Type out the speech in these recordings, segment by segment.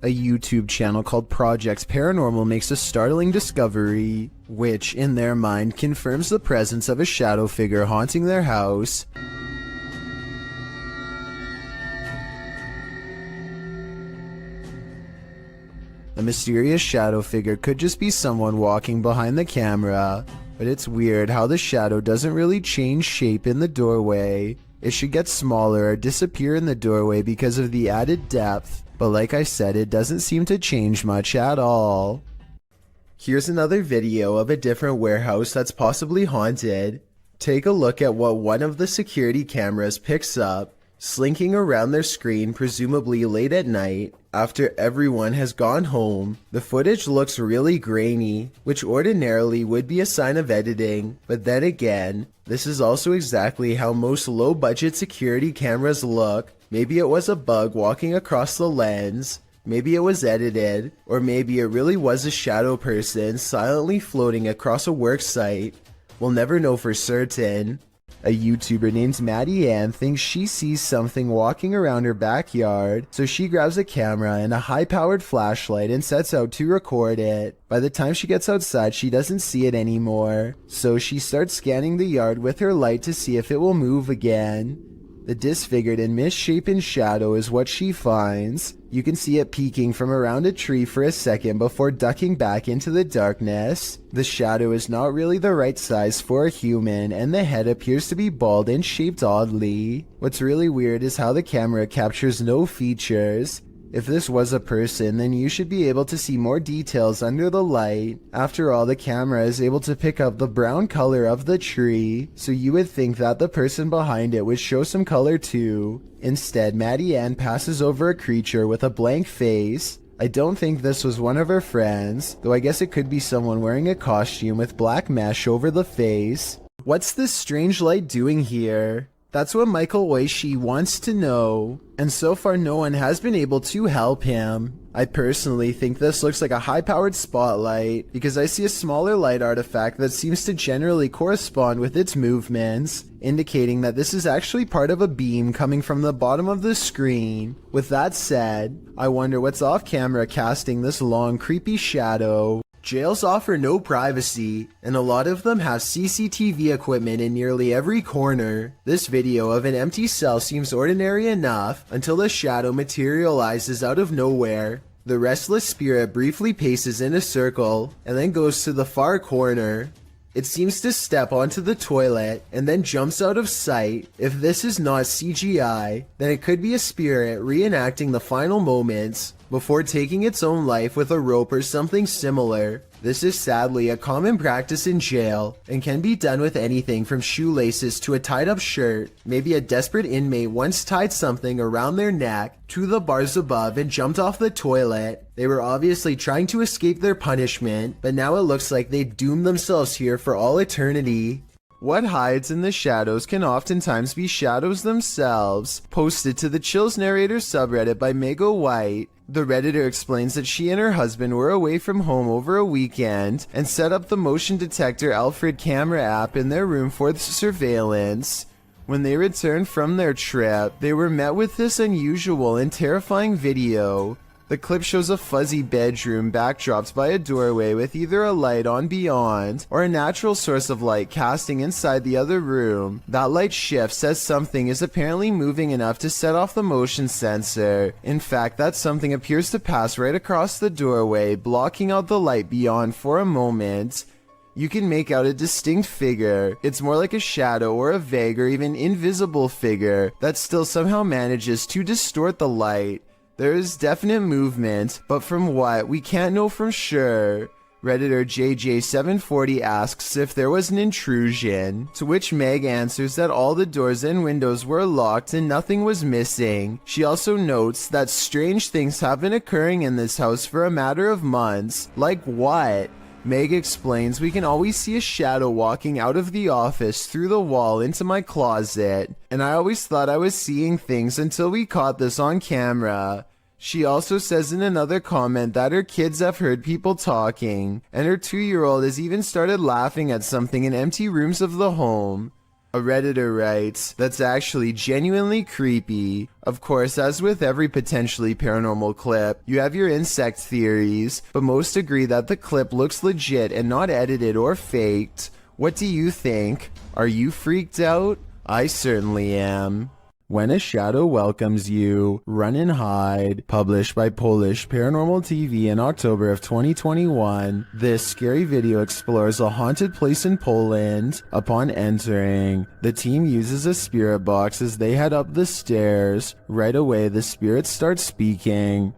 A YouTube channel called Projects Paranormal makes a startling discovery, which, in their mind, confirms the presence of a shadow figure haunting their house. A mysterious shadow figure could just be someone walking behind the camera, but it's weird how the shadow doesn't really change shape in the doorway. It should get smaller or disappear in the doorway because of the added depth, but like I said, it doesn't seem to change much at all. Here's another video of a different warehouse that's possibly haunted. Take a look at what one of the security cameras picks up, slinking around their screen presumably late at night after everyone has gone home. The footage looks really grainy, which ordinarily would be a sign of editing, but then again, this is also exactly how most low-budget security cameras look. Maybe it was a bug walking across the lens, maybe it was edited, or maybe it really was a shadow person silently floating across a work site. We'll never know for certain. A YouTuber named Maddie Ann thinks she sees something walking around her backyard, so she grabs a camera and a high-powered flashlight and sets out to record it. By the time she gets outside, she doesn't see it anymore, so she starts scanning the yard with her light to see if it will move again. The disfigured and misshapen shadow is what she finds. You can see it peeking from around a tree for a second before ducking back into the darkness. The shadow is not really the right size for a human, and the head appears to be bald and shaped oddly. What's really weird is how the camera captures no features. If this was a person, then you should be able to see more details under the light. After all, the camera is able to pick up the brown color of the tree, so you would think that the person behind it would show some color too. Instead, Maddie Ann passes over a creature with a blank face. I don't think this was one of her friends, though I guess it could be someone wearing a costume with black mesh over the face. What's this strange light doing here? That's what Michael Oishi wants to know, and so far no one has been able to help him. I personally think this looks like a high-powered spotlight, because I see a smaller light artifact that seems to generally correspond with its movements, indicating that this is actually part of a beam coming from the bottom of the screen. With that said, I wonder what's off-camera casting this long, creepy shadow. Jails offer no privacy, and a lot of them have CCTV equipment in nearly every corner. This video of an empty cell seems ordinary enough until the shadow materializes out of nowhere. The restless spirit briefly paces in a circle and then goes to the far corner. It seems to step onto the toilet and then jumps out of sight. If this is not CGI, then it could be a spirit reenacting the final moments before taking its own life with a rope or something similar. This is sadly a common practice in jail and can be done with anything from shoelaces to a tied up shirt. Maybe a desperate inmate once tied something around their neck to the bars above and jumped off the toilet. They were obviously trying to escape their punishment, but now it looks like they doomed themselves here for all eternity. What hides in the shadows can oftentimes be shadows themselves. Posted to the Chills Narrator subreddit by Mego White, the Redditor explains that she and her husband were away from home over a weekend and set up the motion detector Alfred camera app in their room for the surveillance. When they returned from their trip, they were met with this unusual and terrifying video. The clip shows a fuzzy bedroom backdropped by a doorway with either a light on beyond or a natural source of light casting inside the other room. That light shifts as something is apparently moving enough to set off the motion sensor. In fact, that something appears to pass right across the doorway, blocking out the light beyond for a moment. You can make out a distinct figure. It's more like a shadow or a vague or even invisible figure that still somehow manages to distort the light. There is definite movement, but from what, we can't know for sure. Redditor JJ740 asks if there was an intrusion, to which Meg answers that all the doors and windows were locked and nothing was missing. She also notes that strange things have been occurring in this house for a matter of months. Like what? Meg explains we can always see a shadow walking out of the office through the wall into my closet, and I always thought I was seeing things until we caught this on camera. She also says in another comment that her kids have heard people talking, and her 2-year-old has even started laughing at something in empty rooms of the home. A Redditor writes, "That's actually genuinely creepy." Of course, as with every potentially paranormal clip, you have your insect theories, but most agree that the clip looks legit and not edited or faked. What do you think? Are you freaked out? I certainly am. When a Shadow Welcomes You, Run and Hide, published by Polish Paranormal TV in October of 2021, this scary video explores a haunted place in Poland. Upon entering, the team uses a spirit box as they head up the stairs. Right away, the spirits start speaking.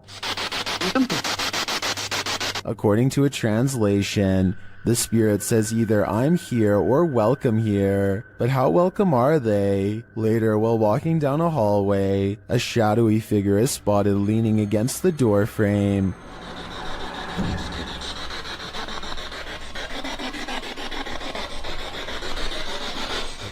According to a translation, the spirit says either "I'm here" or "welcome here." But how welcome are they? Later, while walking down a hallway, a shadowy figure is spotted leaning against the door frame.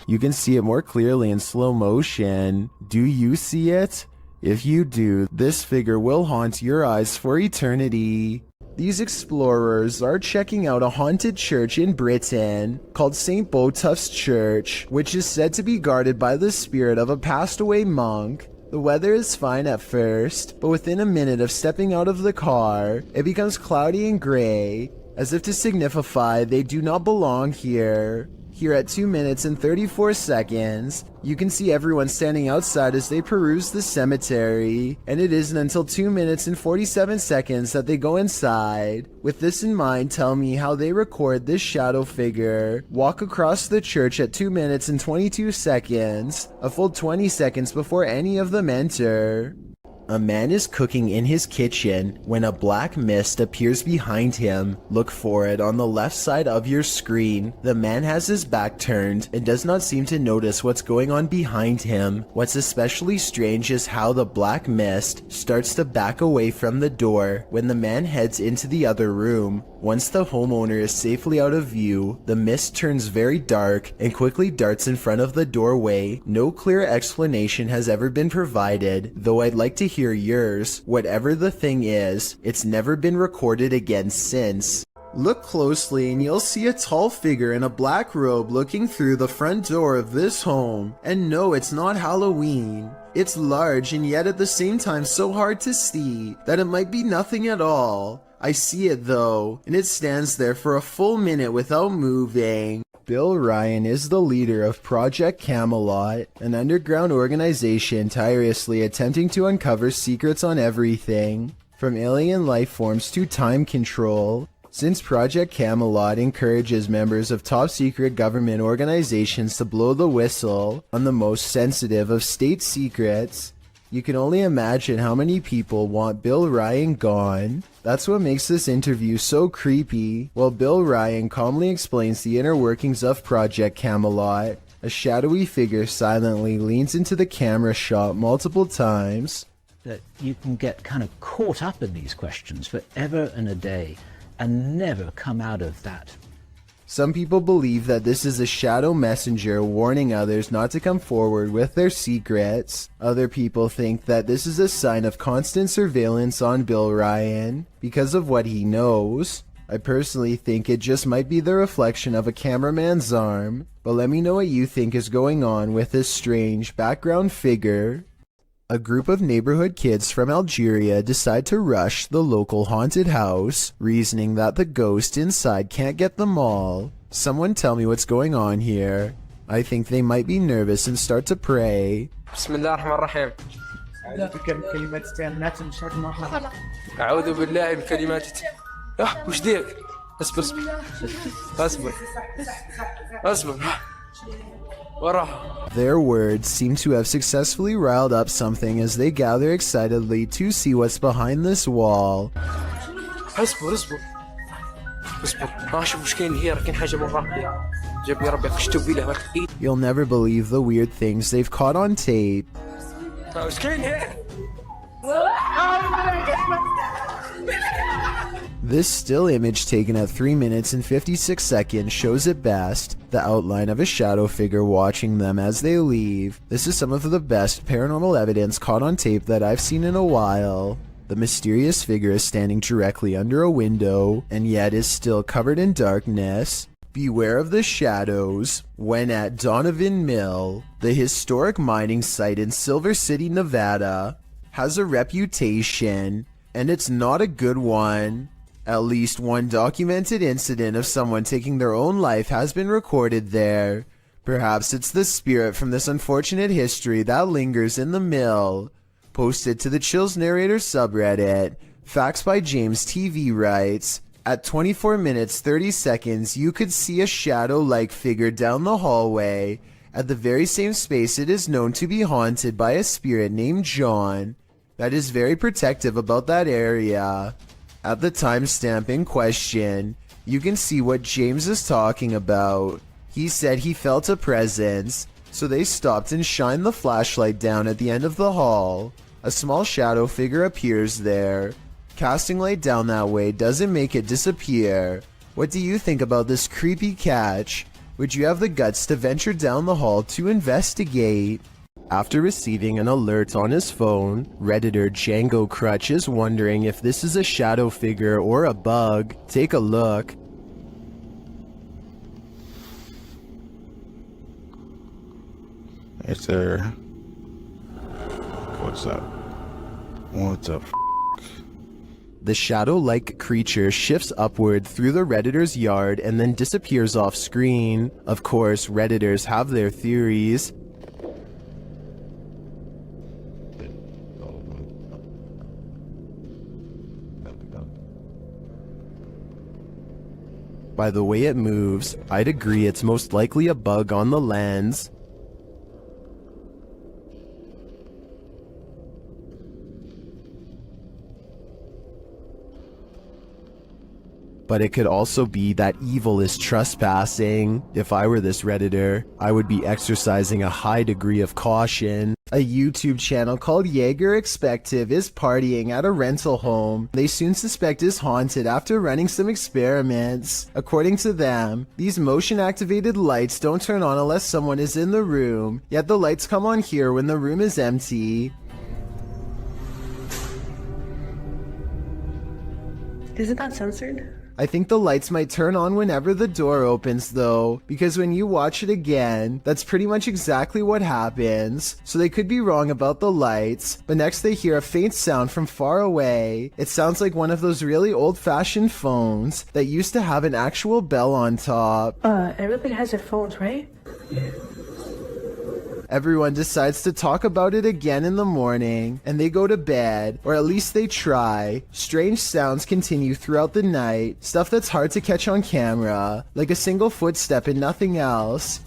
You can see it more clearly in slow motion. Do you see it? If you do, this figure will haunt your eyes for eternity. These explorers are checking out a haunted church in Britain called St. Botolph's Church, which is said to be guarded by the spirit of a passed away monk. The weather is fine at first, but within a minute of stepping out of the car, it becomes cloudy and gray, as if to signify they do not belong here. Here at 2 minutes and 34 seconds, you can see everyone standing outside as they peruse the cemetery, and it isn't until 2 minutes and 47 seconds that they go inside. With this in mind, tell me how they record this shadow figure walk across the church at 2 minutes and 22 seconds, a full 20 seconds before any of them enter. A man is cooking in his kitchen when a black mist appears behind him. Look for it on the left side of your screen. The man has his back turned and does not seem to notice what's going on behind him. What's especially strange is how the black mist starts to back away from the door when the man heads into the other room. Once the homeowner is safely out of view, the mist turns very dark and quickly darts in front of the doorway. No clear explanation has ever been provided, though I'd like to hear yours. Whatever the thing is, it's never been recorded again since. Look closely and you'll see a tall figure in a black robe looking through the front door of this home. And no, it's not Halloween. It's large and yet at the same time so hard to see that it might be nothing at all. I see it though, and it stands there for a full minute without moving. Bill Ryan is the leader of Project Camelot, an underground organization tirelessly attempting to uncover secrets on everything, from alien life forms to time control. Since Project Camelot encourages members of top-secret government organizations to blow the whistle on the most sensitive of state secrets, you can only imagine how many people want Bill Ryan gone. That's what makes this interview so creepy. While Bill Ryan calmly explains the inner workings of Project Camelot, a shadowy figure silently leans into the camera shot multiple times. That you can get kind of caught up in these questions forever and a day and never come out of that. Some people believe that this is a shadow messenger warning others not to come forward with their secrets. Other people think that this is a sign of constant surveillance on Bill Ryan because of what he knows. I personally think it just might be the reflection of a cameraman's arm, but let me know what you think is going on with this strange background figure. A group of neighborhood kids from Algeria decide to rush the local haunted house, reasoning that the ghost inside can't get them all. Someone tell me what's going on here. I think they might be nervous and start to pray. Bismillahirrahmanirrahim. أعوذ بالله من كلمات وش ديك؟ اصبر اصبر اصبر Their words seem to have successfully riled up something as they gather excitedly to see what's behind this wall. اصبر اصبر اصبر شوف وش كاين هنا كاين حاجة مرة جابني ربي قشتو بيه ايد. You'll never believe the weird things they've caught on tape. وش كاين هنا؟ This still image taken at 3 minutes and 56 seconds shows it best, the outline of a shadow figure watching them as they leave. This is some of the best paranormal evidence caught on tape that I've seen in a while. The mysterious figure is standing directly under a window, and yet is still covered in darkness. Beware of the shadows when at Donovan Mill, the historic mining site in Silver City, Nevada, has a reputation, and it's not a good one. At least one documented incident of someone taking their own life has been recorded there. Perhaps it's the spirit from this unfortunate history that lingers in the mill. Posted to the Chills Narrator subreddit, Facts by James TV writes, at 24 minutes 30 seconds, you could see a shadow-like figure down the hallway at the very same space it is known to be haunted by a spirit named John that is very protective about that area. At the timestamp in question, you can see what James is talking about. He said he felt a presence, so they stopped and shined the flashlight down at the end of the hall. A small shadow figure appears there. Casting light down that way doesn't make it disappear. What do you think about this creepy catch? Would you have the guts to venture down the hall to investigate? After receiving an alert on his phone, Redditor Django Crutch is wondering if this is a shadow figure or a bug. Take a look. Hey, sir. What's up? What's up? The shadow-like creature shifts upward through the Redditor's yard and then disappears off screen. Of course, Redditors have their theories. By the way it moves, I'd agree it's most likely a bug on the lens. But it could also be that evil is trespassing. If I were this Redditor, I would be exercising a high degree of caution. A YouTube channel called Jaeger Expective is partying at a rental home they soon suspect is haunted after running some experiments. According to them, these motion-activated lights don't turn on unless someone is in the room, yet the lights come on here when the room is empty. Isn't that censored? I think the lights might turn on whenever the door opens though, because when you watch it again, that's pretty much exactly what happens. So they could be wrong about the lights, but next they hear a faint sound from far away. It sounds like one of those really old-fashioned phones that used to have an actual bell on top. Everybody has their phones, right? Everyone decides to talk about it again in the morning, and they go to bed, or at least they try. Strange sounds continue throughout the night, stuff that's hard to catch on camera, like a single footstep and nothing else.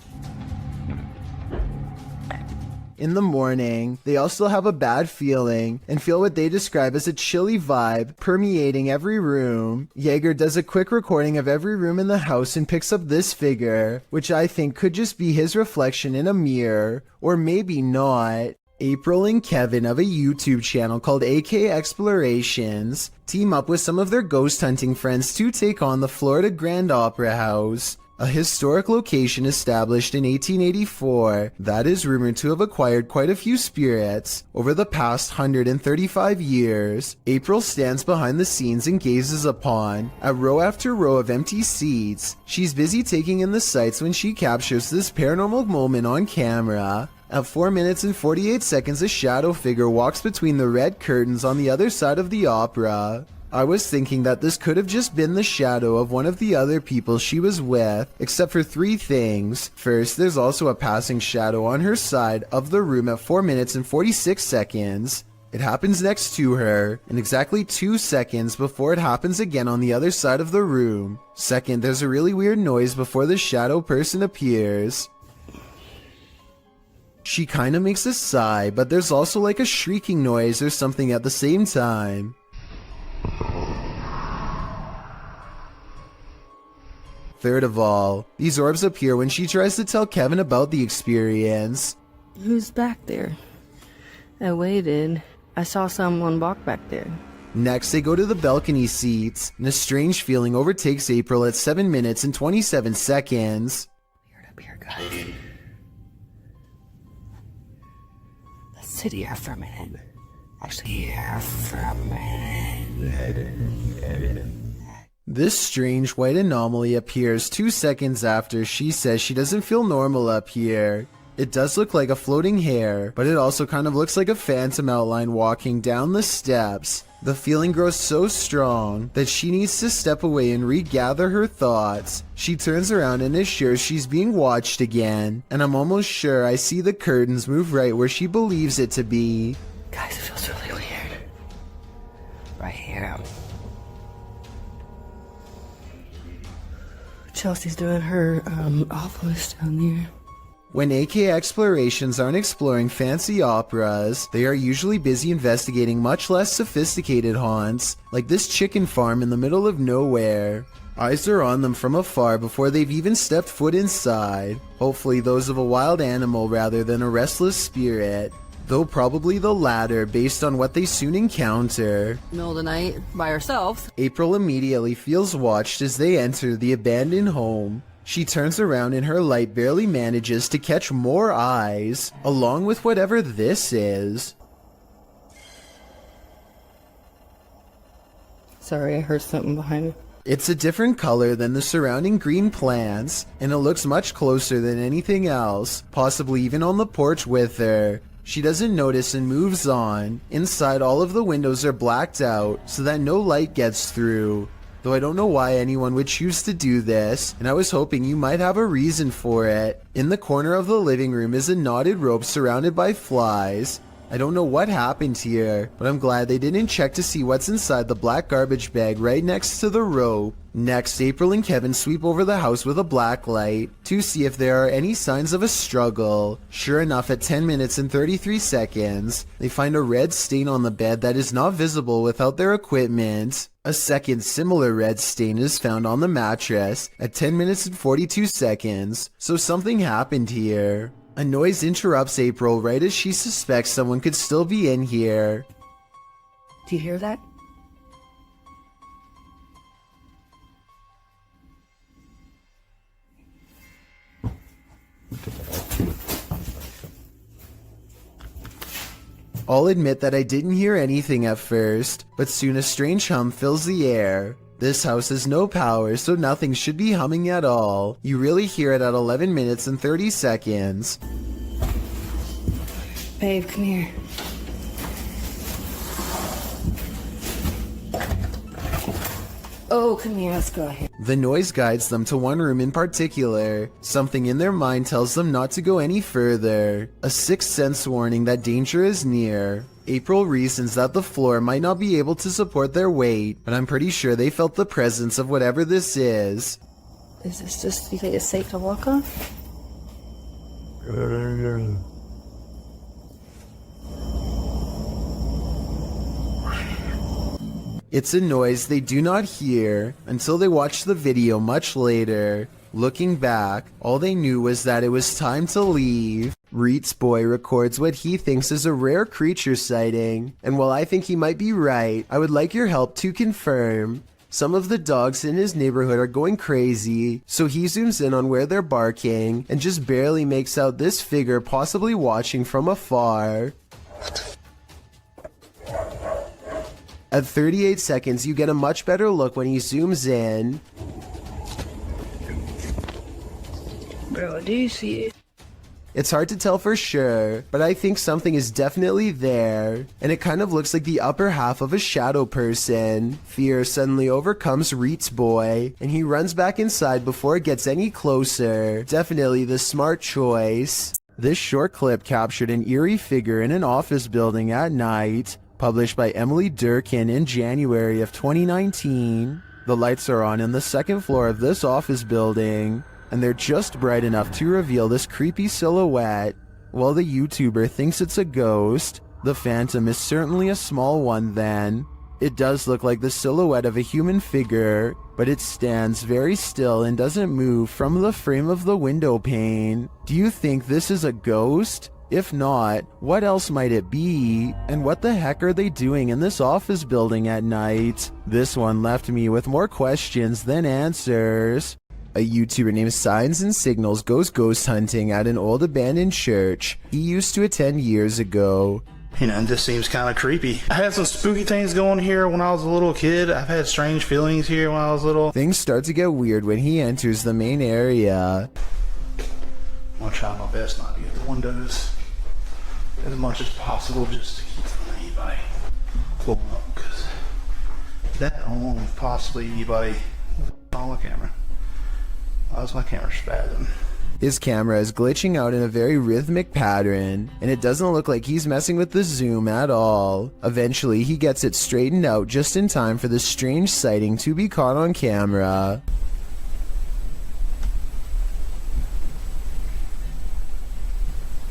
In the morning, they all still have a bad feeling and feel what they describe as a chilly vibe permeating every room. Jaeger does a quick recording of every room in the house and picks up this figure, which I think could just be his reflection in a mirror, or maybe not. April and Kevin of a YouTube channel called AK Explorations team up with some of their ghost hunting friends to take on the Florida Grand Opera House, a historic location established in 1884 that is rumored to have acquired quite a few spirits over the past 135 years. April stands behind the scenes and gazes upon a row after row of empty seats. She's busy taking in the sights when she captures this paranormal moment on camera. At 4 minutes and 48 seconds, a shadow figure walks between the red curtains on the other side of the opera. I was thinking that this could have just been the shadow of one of the other people she was with, except for 3 things. First, there's also a passing shadow on her side of the room at 4 minutes and 46 seconds. It happens next to her, and exactly 2 seconds before it happens again on the other side of the room. Second, there's a really weird noise before the shadow person appears. She kinda makes a sigh, but there's also like a shrieking noise or something at the same time. Third of all, these orbs appear when she tries to tell Kevin about the experience. Who's back there? I waited. I saw someone walk back there. Next, they go to the balcony seats, and a strange feeling overtakes April at 7 minutes and 27 seconds. Weird up here, guys. Let's sit here for a minute. Actually, here for a minute. This strange white anomaly appears 2 seconds after she says she doesn't feel normal up here. It does look like a floating hair, but it also kind of looks like a phantom outline walking down the steps. The feeling grows so strong that she needs to step away and regather her thoughts. She turns around and is sure she's being watched again, and I'm almost sure I see the curtains move right where she believes it to be. Guys, it feels really weird. Right here. Chelsea's doing her off list down there. When AK Explorations aren't exploring fancy operas, they are usually busy investigating much less sophisticated haunts, like this chicken farm in the middle of nowhere. Eyes are on them from afar before they've even stepped foot inside, hopefully those of a wild animal rather than a restless spirit, though probably the latter based on what they soon encounter. Middle of the night, by ourselves. April immediately feels watched as they enter the abandoned home. She turns around and her light barely manages to catch more eyes, along with whatever this is. Sorry, I heard something behind me. It's a different color than the surrounding green plants, and it looks much closer than anything else, possibly even on the porch with her. She doesn't notice and moves on. Inside, all of the windows are blacked out so that no light gets through. Though I don't know why anyone would choose to do this, and I was hoping you might have a reason for it. In the corner of the living room is a knotted rope surrounded by flies. I don't know what happened here, but I'm glad they didn't check to see what's inside the black garbage bag right next to the rope. Next, April and Kevin sweep over the house with a black light to see if there are any signs of a struggle. Sure enough, at 10 minutes and 33 seconds, they find a red stain on the bed that is not visible without their equipment. A second similar red stain is found on the mattress at 10 minutes and 42 seconds, so something happened here. A noise interrupts April right as she suspects someone could still be in here. Do you hear that? I'll admit that I didn't hear anything at first, but soon a strange hum fills the air. This house has no power, so nothing should be humming at all. You really hear it at 11 minutes and 30 seconds. Babe, come here. Oh, come here, let's go here. The noise guides them to one room in particular. Something in their mind tells them not to go any further. A sixth sense warning that danger is near. April reasons that the floor might not be able to support their weight, but I'm pretty sure they felt the presence of whatever this is. Is this just, you think it's safe to walk on? It's a noise they do not hear until they watch the video much later. Looking back, all they knew was that it was time to leave. Reet's boy records what he thinks is a rare creature sighting, and while I think he might be right, I would like your help to confirm. Some of the dogs in his neighborhood are going crazy, so he zooms in on where they're barking and just barely makes out this figure possibly watching from afar. At 38 seconds, you get a much better look when he zooms in. Bro, do you see it? It's hard to tell for sure, but I think something is definitely there, and it kind of looks like the upper half of a shadow person. Fear suddenly overcomes Reet's boy, and he runs back inside before it gets any closer. Definitely the smart choice. This short clip captured an eerie figure in an office building at night. Published by Emily Durkin in January of 2019. The lights are on in the second floor of this office building, and they're just bright enough to reveal this creepy silhouette. While the YouTuber thinks it's a ghost, the phantom is certainly a small one then. It does look like the silhouette of a human figure, but it stands very still and doesn't move from the frame of the window pane. Do you think this is a ghost? If not, what else might it be? And what the heck are they doing in this office building at night? This one left me with more questions than answers. A YouTuber named Signs and Signals goes ghost hunting at an old abandoned church he used to attend years ago. You know, it just seems kind of creepy. I had some spooky things going here when I was a little kid. I've had strange feelings here when I was little. Things start to get weird when he enters the main area. I'm gonna try my best not to get the windows as much as possible just to keep from anybody blowing up, because that home, possibly anybody on the camera. Why was my camera spazzing? His camera is glitching out in a very rhythmic pattern, and it doesn't look like he's messing with the zoom at all. Eventually, he gets it straightened out just in time for this strange sighting to be caught on camera.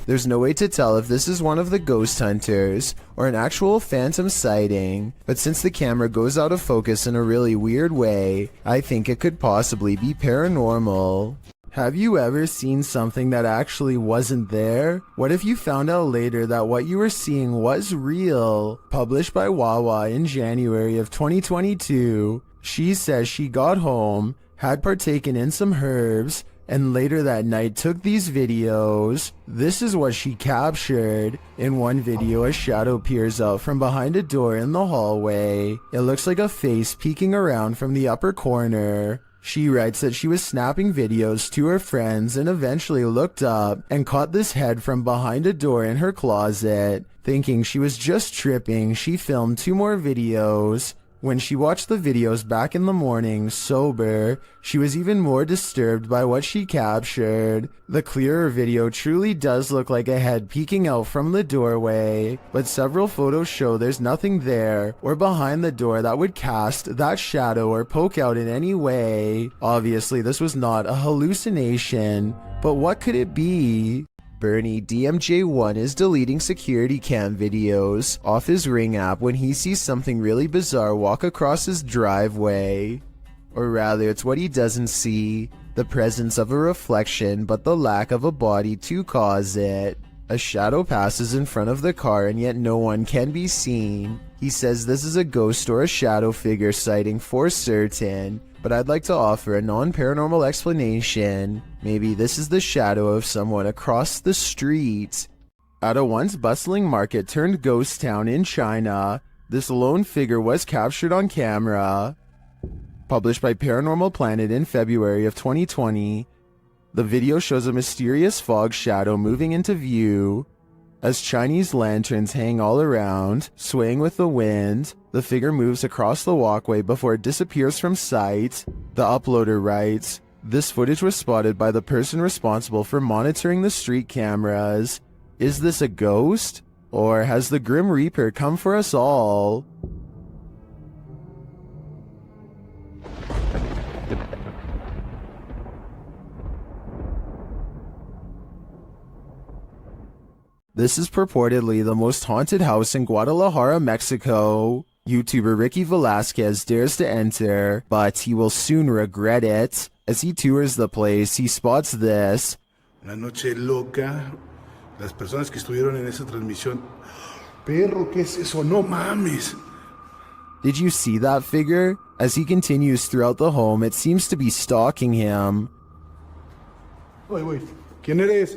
There's no way to tell if this is one of the ghost hunters or an actual phantom sighting, but since the camera goes out of focus in a really weird way, I think it could possibly be paranormal. Have you ever seen something that actually wasn't there? What if you found out later that what you were seeing was real? Published by Wawa in January of 2022, she says she got home, had partaken in some herbs, and later that night took these videos. This is what she captured. In one video, a shadow peers out from behind a door in the hallway. It looks like a face peeking around from the upper corner. She writes that she was snapping videos to her friends and eventually looked up and caught this head from behind a door in her closet. Thinking she was just tripping, she filmed 2 more videos. When she watched the videos back in the morning, sober, she was even more disturbed by what she captured. The clearer video truly does look like a head peeking out from the doorway, but several photos show there's nothing there or behind the door that would cast that shadow or poke out in any way. Obviously, this was not a hallucination, but what could it be? Bernie DMJ1 is deleting security cam videos off his Ring app when he sees something really bizarre walk across his driveway. Or rather, it's what he doesn't see, the presence of a reflection but the lack of a body to cause it. A shadow passes in front of the car and yet no one can be seen. He says this is a ghost or a shadow figure sighting for certain, but I'd like to offer a non-paranormal explanation. Maybe this is the shadow of someone across the street. At a once bustling market turned ghost town in China, this lone figure was captured on camera. Published by Paranormal Planet in February of 2020, the video shows a mysterious fog shadow moving into view. As Chinese lanterns hang all around, swaying with the wind, the figure moves across the walkway before it disappears from sight. The uploader writes, "This footage was spotted by the person responsible for monitoring the street cameras. Is this a ghost? Or has the Grim Reaper come for us all?" This is purportedly the most haunted house in Guadalajara, Mexico. YouTuber Ricky Velasquez dares to enter, but he will soon regret it. As he tours the place, he spots this. Una noche loca. Las personas que estuvieron en esa transmisión. Perro, ¿qué es eso? No mames. Did you see that figure? As he continues throughout the home, it seems to be stalking him. Wait. ¿Quién eres?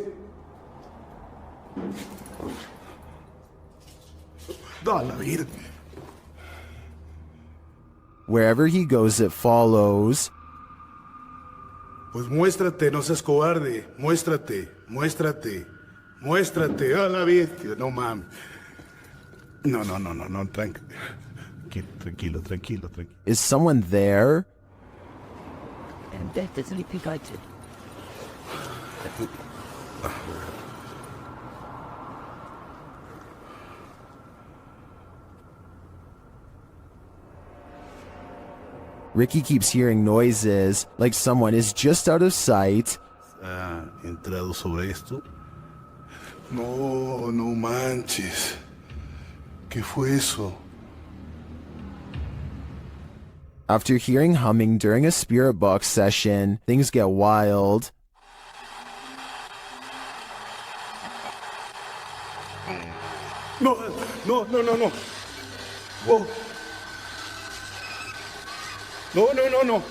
Da la vida. Wherever he goes, it follows. Pues muéstrate, no seas cobarde. Muéstrate. A la bestia. No mames. No. Tranquilo. Is someone there? And that is repeated. Ricky keeps hearing noises, like someone is just out of sight. ¿Ha entrado sobre esto? No manches. ¿Qué fue eso? After hearing humming during a spirit box session, things get wild. No. Whoa. No.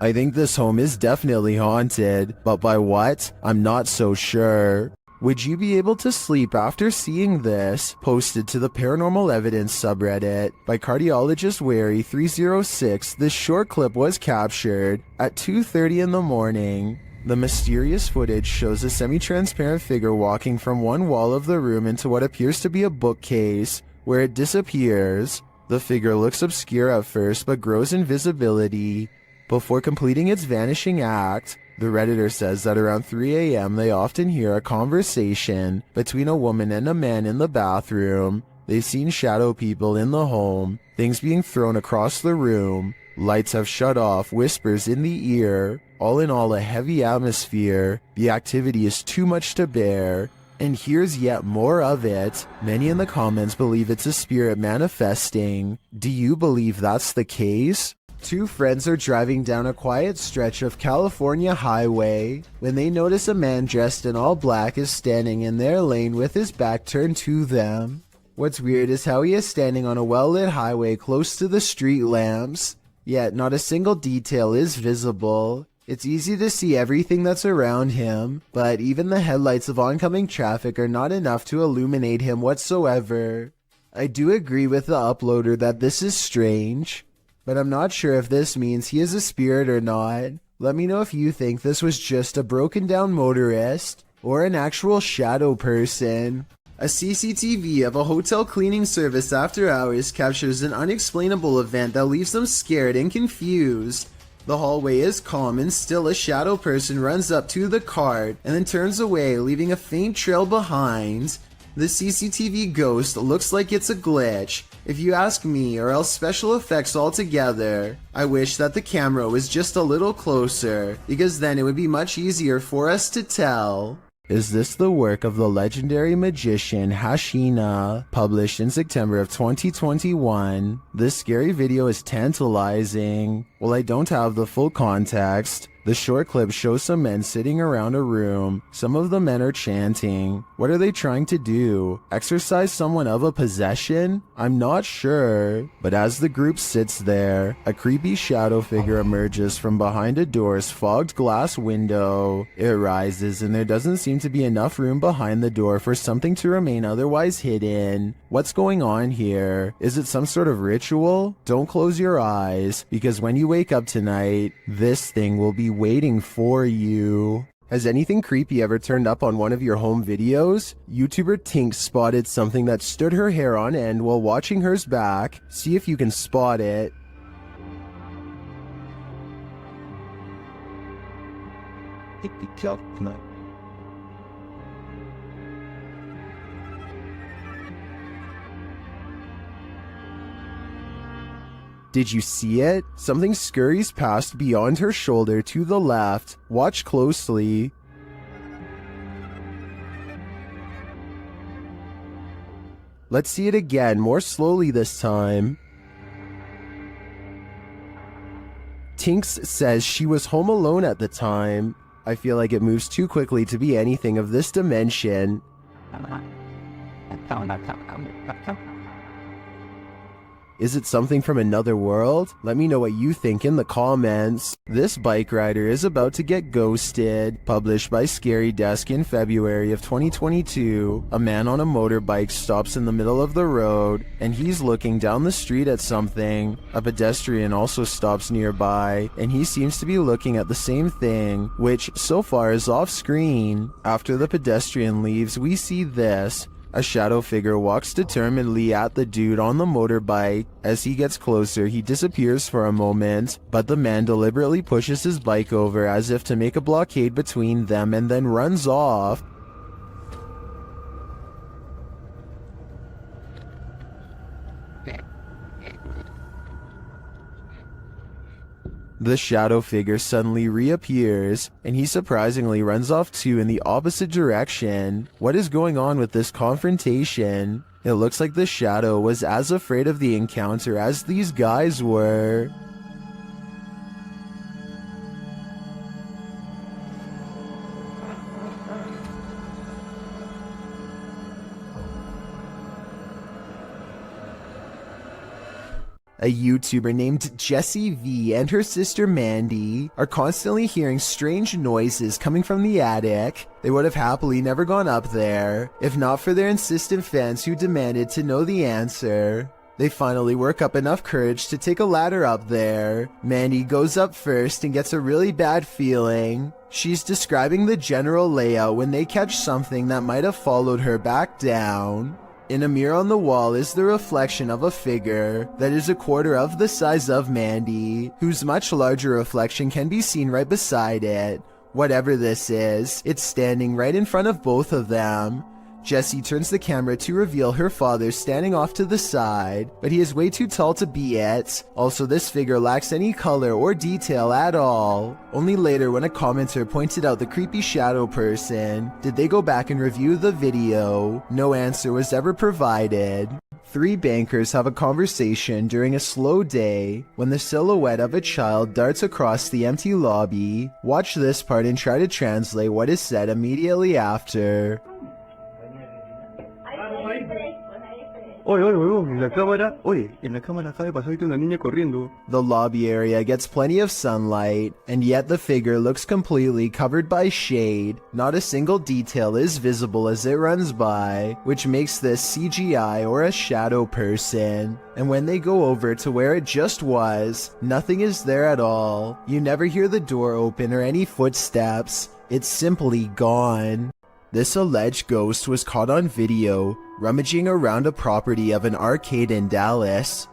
I think this home is definitely haunted, but by what? I'm not so sure. Would you be able to sleep after seeing this? Posted to the Paranormal Evidence subreddit by Cardiologist Wary 306, this short clip was captured at 2:30 in the morning. The mysterious footage shows a semi-transparent figure walking from one wall of the room into what appears to be a bookcase, where it disappears. The figure looks obscure at first but grows in visibility before completing its vanishing act. The Redditor says that around 3 a.m. they often hear a conversation between a woman and a man in the bathroom. They've seen shadow people in the home, things being thrown across the room, lights have shut off, whispers in the ear. All in all, a heavy atmosphere. The activity is too much to bear. And here's yet more of it. Many in the comments believe it's a spirit manifesting. Do you believe that's the case? Two friends are driving down a quiet stretch of California highway when they notice a man dressed in all black is standing in their lane with his back turned to them. What's weird is how he is standing on a well-lit highway close to the street lamps, yet not a single detail is visible. It's easy to see everything that's around him, but even the headlights of oncoming traffic are not enough to illuminate him whatsoever. I do agree with the uploader that this is strange, but I'm not sure if this means he is a spirit or not. Let me know if you think this was just a broken down motorist or an actual shadow person. A CCTV of a hotel cleaning service after hours captures an unexplainable event that leaves them scared and confused. The hallway is calm and still a shadow person runs up to the cart and then turns away, leaving a faint trail behind. The CCTV ghost looks like it's a glitch, if you ask me, or else special effects altogether. I wish that the camera was just a little closer, because then it would be much easier for us to tell. Is this the work of the legendary magician Hashina, published in September of 2021? This scary video is tantalizing. While I don't have the full context, the short clip shows some men sitting around a room. Some of the men are chanting. What are they trying to do? Exorcise someone of a possession? I'm not sure. But as the group sits there, a creepy shadow figure emerges from behind a door's fogged glass window. It rises and there doesn't seem to be enough room behind the door for something to remain otherwise hidden. What's going on here? Is it some sort of ritual? Don't close your eyes, because when you wake up tonight, this thing will be waiting for you. Has anything creepy ever turned up on one of your home videos? YouTuber Tink spotted something that stood her hair on end while watching hers back. See if you can spot it. Did you see it? Something scurries past beyond her shoulder to the left. Watch closely. Let's see it again, more slowly this time. Tinks says she was home alone at the time. I feel like it moves too quickly to be anything of this dimension. Is it something from another world? Let me know what you think in the comments. This bike rider is about to get ghosted. Published by Scary Desk in February of 2022. A man on a motorbike stops in the middle of the road, and he's looking down the street at something. A pedestrian also stops nearby, and he seems to be looking at the same thing, which so far is off screen. After the pedestrian leaves, we see this. A shadow figure walks determinedly at the dude on the motorbike. As he gets closer, he disappears for a moment, but the man deliberately pushes his bike over as if to make a blockade between them and then runs off. The shadow figure suddenly reappears, and he surprisingly runs off too in the opposite direction. What is going on with this confrontation? It looks like the shadow was as afraid of the encounter as these guys were. A YouTuber named Jessie V and her sister Mandy are constantly hearing strange noises coming from the attic. They would have happily never gone up there, if not for their insistent fans who demanded to know the answer. They finally work up enough courage to take a ladder up there. Mandy goes up first and gets a really bad feeling. She's describing the general layout when they catch something that might have followed her back down. In a mirror on the wall is the reflection of a figure that is a quarter of the size of Mandy, whose much larger reflection can be seen right beside it. Whatever this is, it's standing right in front of both of them. Jessie turns the camera to reveal her father standing off to the side, but he is way too tall to be it. Also, this figure lacks any color or detail at all. Only later, when a commenter pointed out the creepy shadow person, did they go back and review the video. No answer was ever provided. Three bankers have a conversation during a slow day when the silhouette of a child darts across the empty lobby. Watch this part and try to translate what is said immediately after. Oye, oye, huevón, en la cámara acaba de pasar ahorita una niña corriendo. The lobby area gets plenty of sunlight, and yet the figure looks completely covered by shade. Not a single detail is visible as it runs by, which makes this CGI or a shadow person. And when they go over to where it just was, nothing is there at all. You never hear the door open or any footsteps. It's simply gone. This alleged ghost was caught on video rummaging around a property of an arcade in Dallas.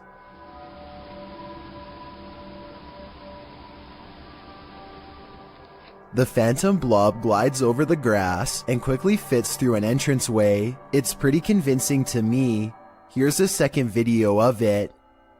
The phantom blob glides over the grass and quickly fits through an entranceway. It's pretty convincing to me. Here's a second video of it.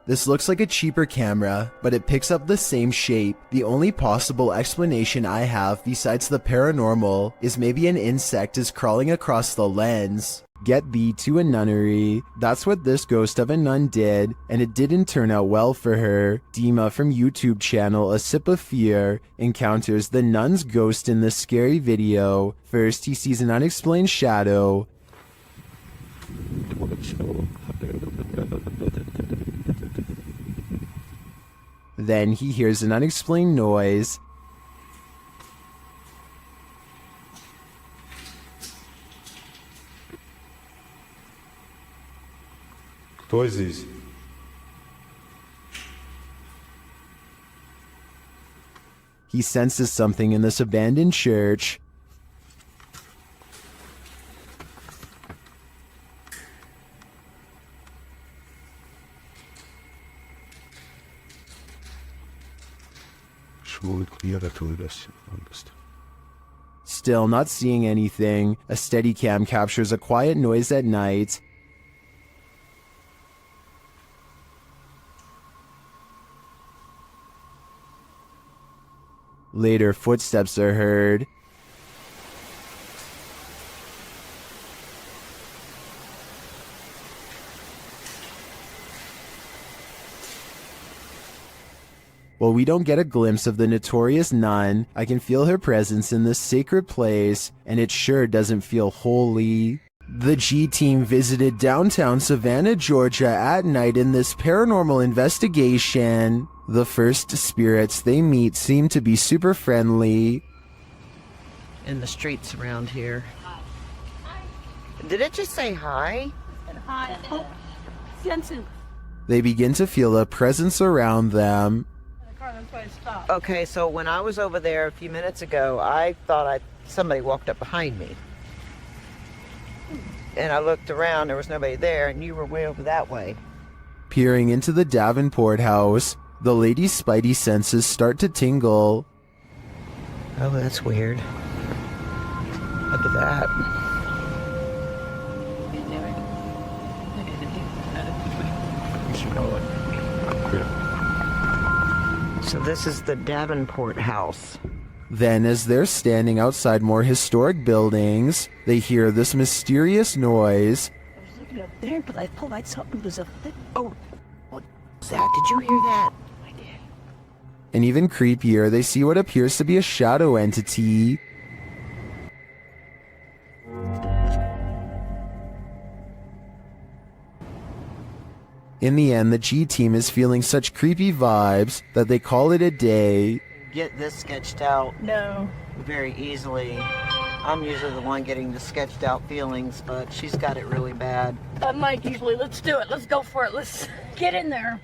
This looks like a cheaper camera, but it picks up the same shape. The only possible explanation I have besides the paranormal is maybe an insect is crawling across the lens. Get thee to a nunnery. That's what this ghost of a nun did, and it didn't turn out well for her. Dima from YouTube channel A Sip of Fear encounters the nun's ghost in this scary video. First, he sees an unexplained shadow. Then he hears an unexplained noise. Кто здесь? He senses something in this abandoned church. Still not seeing anything, a Steadicam captures a quiet noise at night. Later, footsteps are heard. While we don't get a glimpse of the notorious nun, I can feel her presence in this sacred place, and it sure doesn't feel holy. The G-Team visited downtown Savannah, Georgia at night in this paranormal investigation. The first spirits they meet seem to be super friendly. In the streets around here. Did it just say hi? Hi. Oh, Jensen. They begin to feel a presence around them. Okay, so when I was over there a few minutes ago, I thought somebody walked up behind me. And I looked around, there was nobody there, and you were way over that way. Peering into the Davenport house, the lady's spidey senses start to tingle. Oh, that's weird. Look at that. So this is the Davenport house. Then, as they're standing outside more historic buildings, they hear this mysterious noise. I was looking up there, but I thought I something was a thing. Oh, what was that? Did you hear that? I did. And even creepier, they see what appears to be a shadow entity. In the end, the G team is feeling such creepy vibes that they call it a day. Get this sketched out No. very easily. I'm usually the one getting the sketched out feelings, but she's got it really bad. I'm Mike usually. Let's do it. Let's go for it. Let's get in there.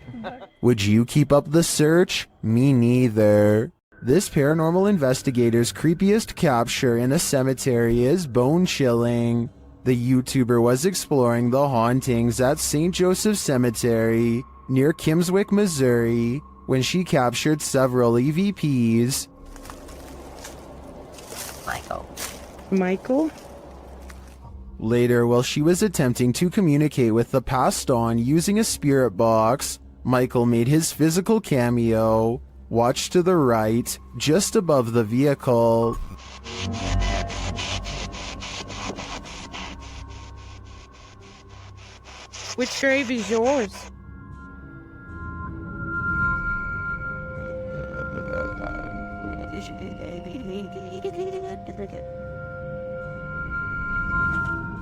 Would you keep up the search? Me neither. This paranormal investigator's creepiest capture in a cemetery is bone-chilling. The YouTuber was exploring the hauntings at St. Joseph Cemetery near Kimswick, Missouri, when she captured several EVPs. Michael? Later, while she was attempting to communicate with the passed on using a spirit box, Michael made his physical cameo. Watch to the right, just above the vehicle. Which grave is yours?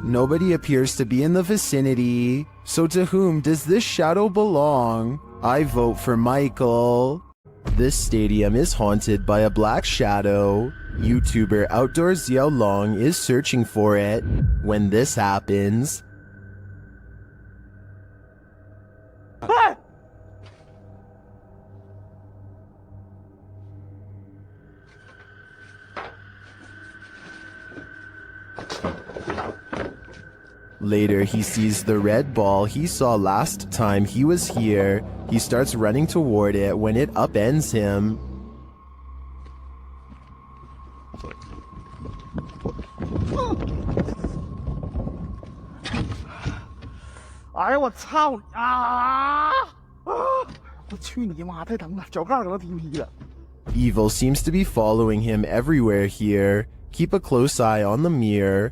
Nobody appears to be in the vicinity, so to whom does this shadow belong? I vote for Michael. This stadium is haunted by a black shadow. YouTuber Outdoors Xiao Long is searching for it when this happens. Later, he sees the red ball he saw last time he was here. He starts running toward it when it upends him. Evil seems to be following him everywhere here. Keep a close eye on the mirror.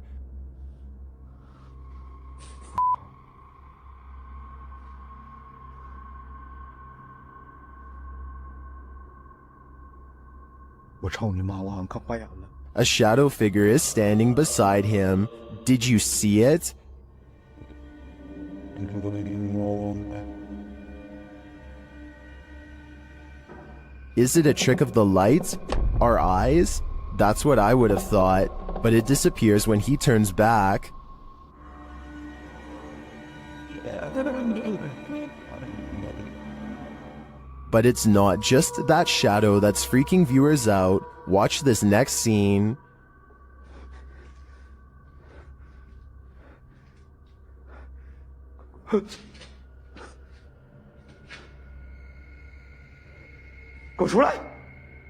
A shadow figure is standing beside him. Did you see it? Is it a trick of the light? Our eyes? That's what I would have thought, but it disappears when he turns back. But it's not just that shadow that's freaking viewers out. Watch this next scene.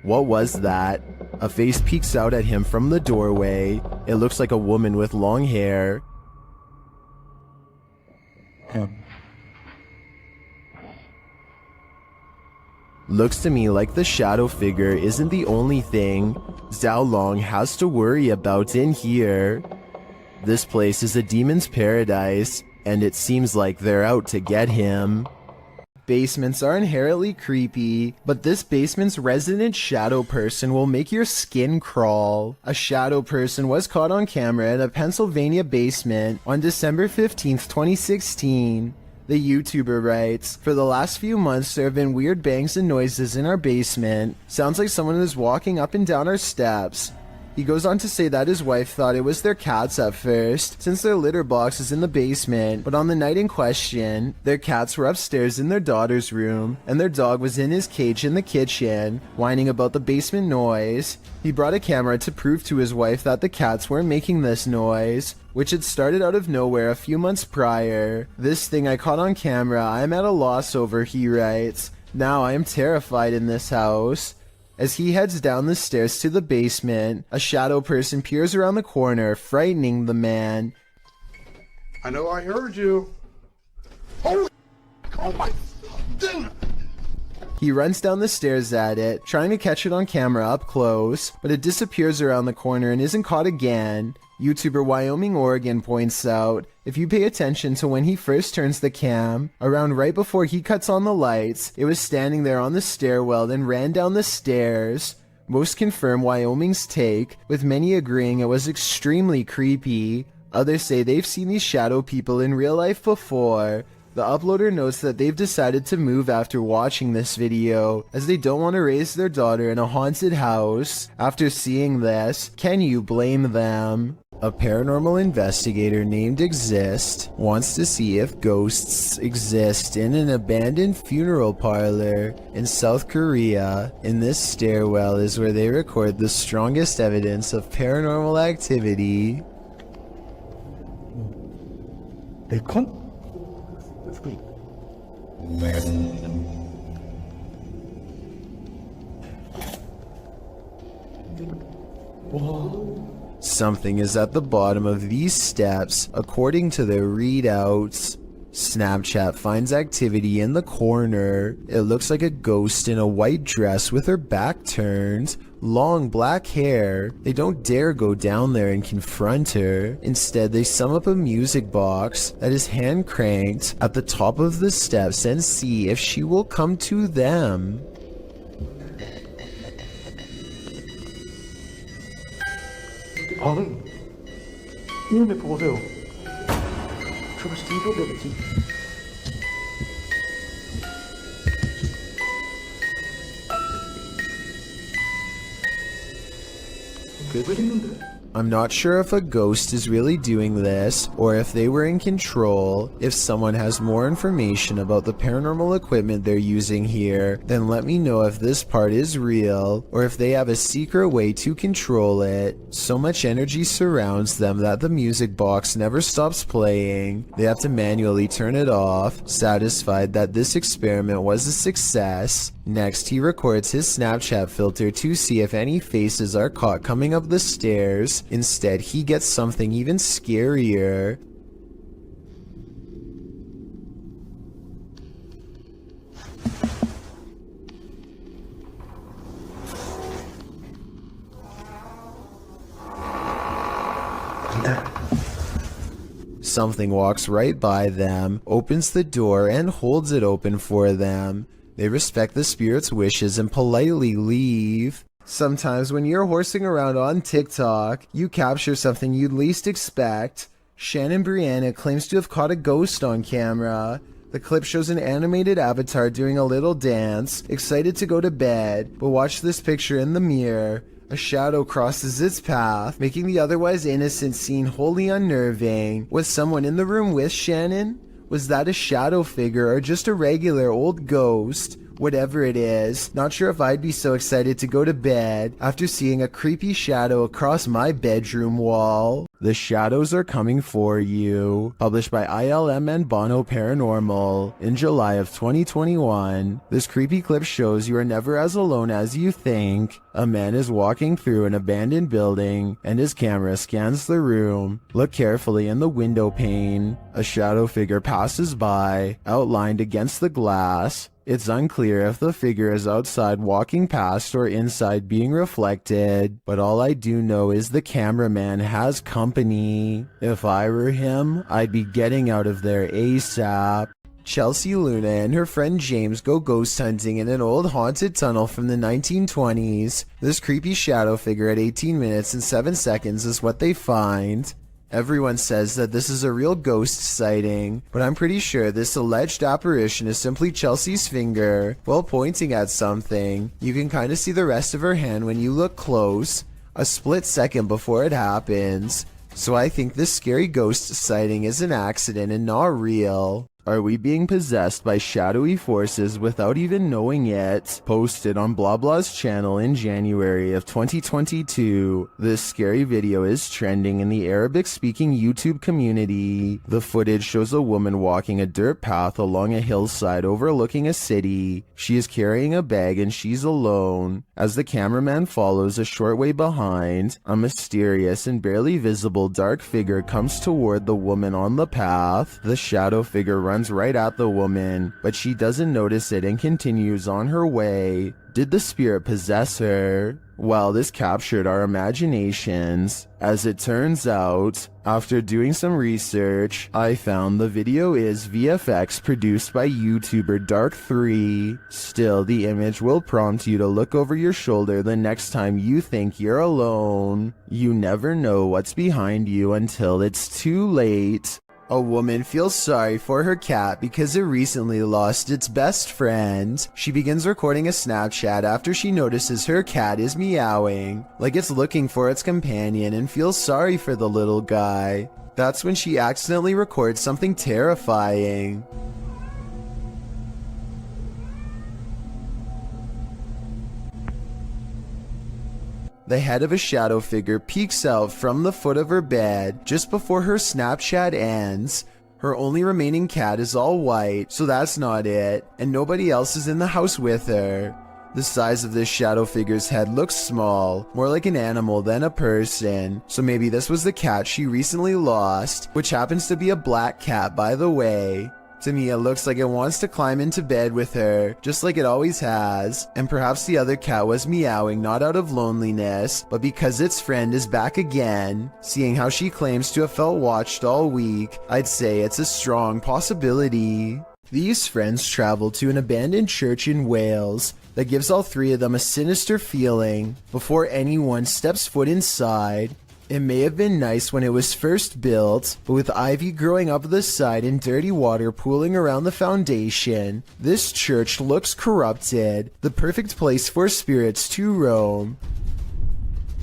What was that? A face peeks out at him from the doorway. It looks like a woman with long hair. Looks to me like the shadow figure isn't the only thing Xiao Long has to worry about in here. This place is a demon's paradise, and it seems like they're out to get him. Basements are inherently creepy, but this basement's resident shadow person will make your skin crawl. A shadow person was caught on camera in a Pennsylvania basement on December 15th, 2016. The YouTuber writes, "For the last few months there have been weird bangs and noises in our basement. Sounds like someone is walking up and down our steps." He goes on to say that his wife thought it was their cats at first, since their litter box is in the basement, but on the night in question, their cats were upstairs in their daughter's room, and their dog was in his cage in the kitchen, whining about the basement noise. He brought a camera to prove to his wife that the cats weren't making this noise, which had started out of nowhere a few months prior. "This thing I caught on camera, I'm at a loss over," he writes. "Now I am terrified in this house." As he heads down the stairs to the basement, a shadow person peers around the corner, frightening the man. I know I heard you. Holy, oh my, dude. He runs down the stairs at it, trying to catch it on camera up close, but it disappears around the corner and isn't caught again. YouTuber Wyoming Oregon points out, if you pay attention to when he first turns the cam, around right before he cuts on the lights, it was standing there on the stairwell and ran down the stairs. Most confirm Wyoming's take, with many agreeing it was extremely creepy. Others say they've seen these shadow people in real life before. The uploader notes that they've decided to move after watching this video, as they don't want to raise their daughter in a haunted house. After seeing this, can you blame them? A paranormal investigator named Exist wants to see if ghosts exist in an abandoned funeral parlor in South Korea. In this stairwell is where they record the strongest evidence of paranormal activity. 에어컨? Something is at the bottom of these steps, according to their readouts. Snapchat finds activity in the corner. It looks like a ghost in a white dress with her back turned, long black hair. They don't dare go down there and confront her. Instead, they sum up a music box that is hand cranked at the top of the steps and see if she will come to them. 방은 EMF 보세요. 저거 진짜 이거겠지. 왜 했는데? I'm not sure if a ghost is really doing this, or if they were in control. If someone has more information about the paranormal equipment they're using here, then let me know if this part is real, or if they have a secret way to control it. So much energy surrounds them that the music box never stops playing. They have to manually turn it off, satisfied that this experiment was a success. Next, he records his Snapchat filter to see if any faces are caught coming up the stairs. Instead, he gets something even scarier. Something walks right by them, opens the door, and holds it open for them. They respect the spirit's wishes and politely leave. Sometimes when you're horsing around on TikTok, you capture something you'd least expect. Shannon Brianna claims to have caught a ghost on camera. The clip shows an animated avatar doing a little dance, excited to go to bed, but watch this picture in the mirror. A shadow crosses its path, making the otherwise innocent scene wholly unnerving. Was someone in the room with Shannon? Was that a shadow figure or just a regular old ghost? Whatever it is, not sure if I'd be so excited to go to bed after seeing a creepy shadow across my bedroom wall. The Shadows Are Coming For You, published by ILM and Bono Paranormal in July of 2021. This creepy clip shows you are never as alone as you think. A man is walking through an abandoned building and his camera scans the room. Look carefully in the window pane. A shadow figure passes by, outlined against the glass. It's unclear if the figure is outside walking past or inside being reflected, but all I do know is the cameraman has company. If I were him, I'd be getting out of there ASAP. Chelsea Luna and her friend James go ghost hunting in an old haunted tunnel from the 1920s. This creepy shadow figure at 18 minutes and 7 seconds is what they find. Everyone says that this is a real ghost sighting, but I'm pretty sure this alleged apparition is simply Chelsea's finger while pointing at something. You can kind of see the rest of her hand when you look close, a split second before it happens. So I think this scary ghost sighting is an accident and not real. Are we being possessed by shadowy forces without even knowing it? Posted on Blah Blah's channel in January of 2022. This scary video is trending in the Arabic-speaking YouTube community. The footage shows a woman walking a dirt path along a hillside overlooking a city. She is carrying a bag and she's alone. As the cameraman follows a short way behind, a mysterious and barely visible dark figure comes toward the woman on the path. The shadow figure runs right at the woman, but she doesn't notice it and continues on her way. Did the spirit possess her? Well, this captured our imaginations. As it turns out, after doing some research, I found the video is VFX produced by YouTuber Dark3. Still, the image will prompt you to look over your shoulder the next time you think you're alone. You never know what's behind you until it's too late. A woman feels sorry for her cat because it recently lost its best friend. She begins recording a Snapchat after she notices her cat is meowing, like it's looking for its companion, and feels sorry for the little guy. That's when she accidentally records something terrifying. The head of a shadow figure peeks out from the foot of her bed just before her Snapchat ends. Her only remaining cat is all white, so that's not it, and nobody else is in the house with her. The size of this shadow figure's head looks small, more like an animal than a person, so maybe this was the cat she recently lost, which happens to be a black cat, by the way. To me, it looks like it wants to climb into bed with her, just like it always has, and perhaps the other cat was meowing not out of loneliness, but because its friend is back again. Seeing how she claims to have felt watched all week, I'd say it's a strong possibility. These friends travel to an abandoned church in Wales that gives all three of them a sinister feeling before anyone steps foot inside. It may have been nice when it was first built, but with ivy growing up the side and dirty water pooling around the foundation, this church looks corrupted, the perfect place for spirits to roam.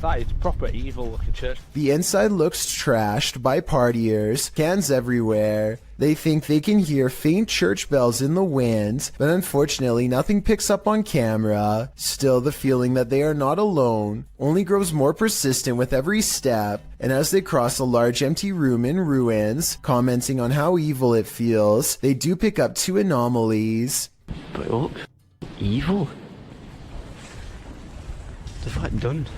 That is proper evil looking church. The inside looks trashed by partiers, cans everywhere. They think they can hear faint church bells in the wind, but unfortunately nothing picks up on camera. Still, the feeling that they are not alone only grows more persistent with every step, and as they cross a large empty room in ruins, commenting on how evil it feels, they do pick up two anomalies. But look, evil. They've like done,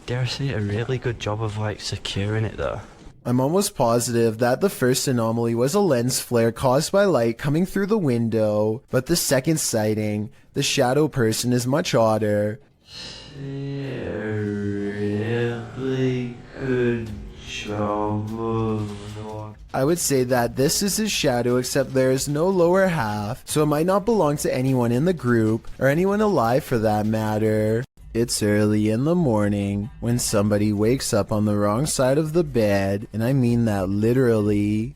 dare I say, a really good job of like securing it though. I'm almost positive that the first anomaly was a lens flare caused by light coming through the window, but the second sighting, the shadow person, is much odder. A really good job of... I would say that this is his shadow, except there is no lower half, so it might not belong to anyone in the group, or anyone alive for that matter. It's early in the morning when somebody wakes up on the wrong side of the bed, and I mean that literally.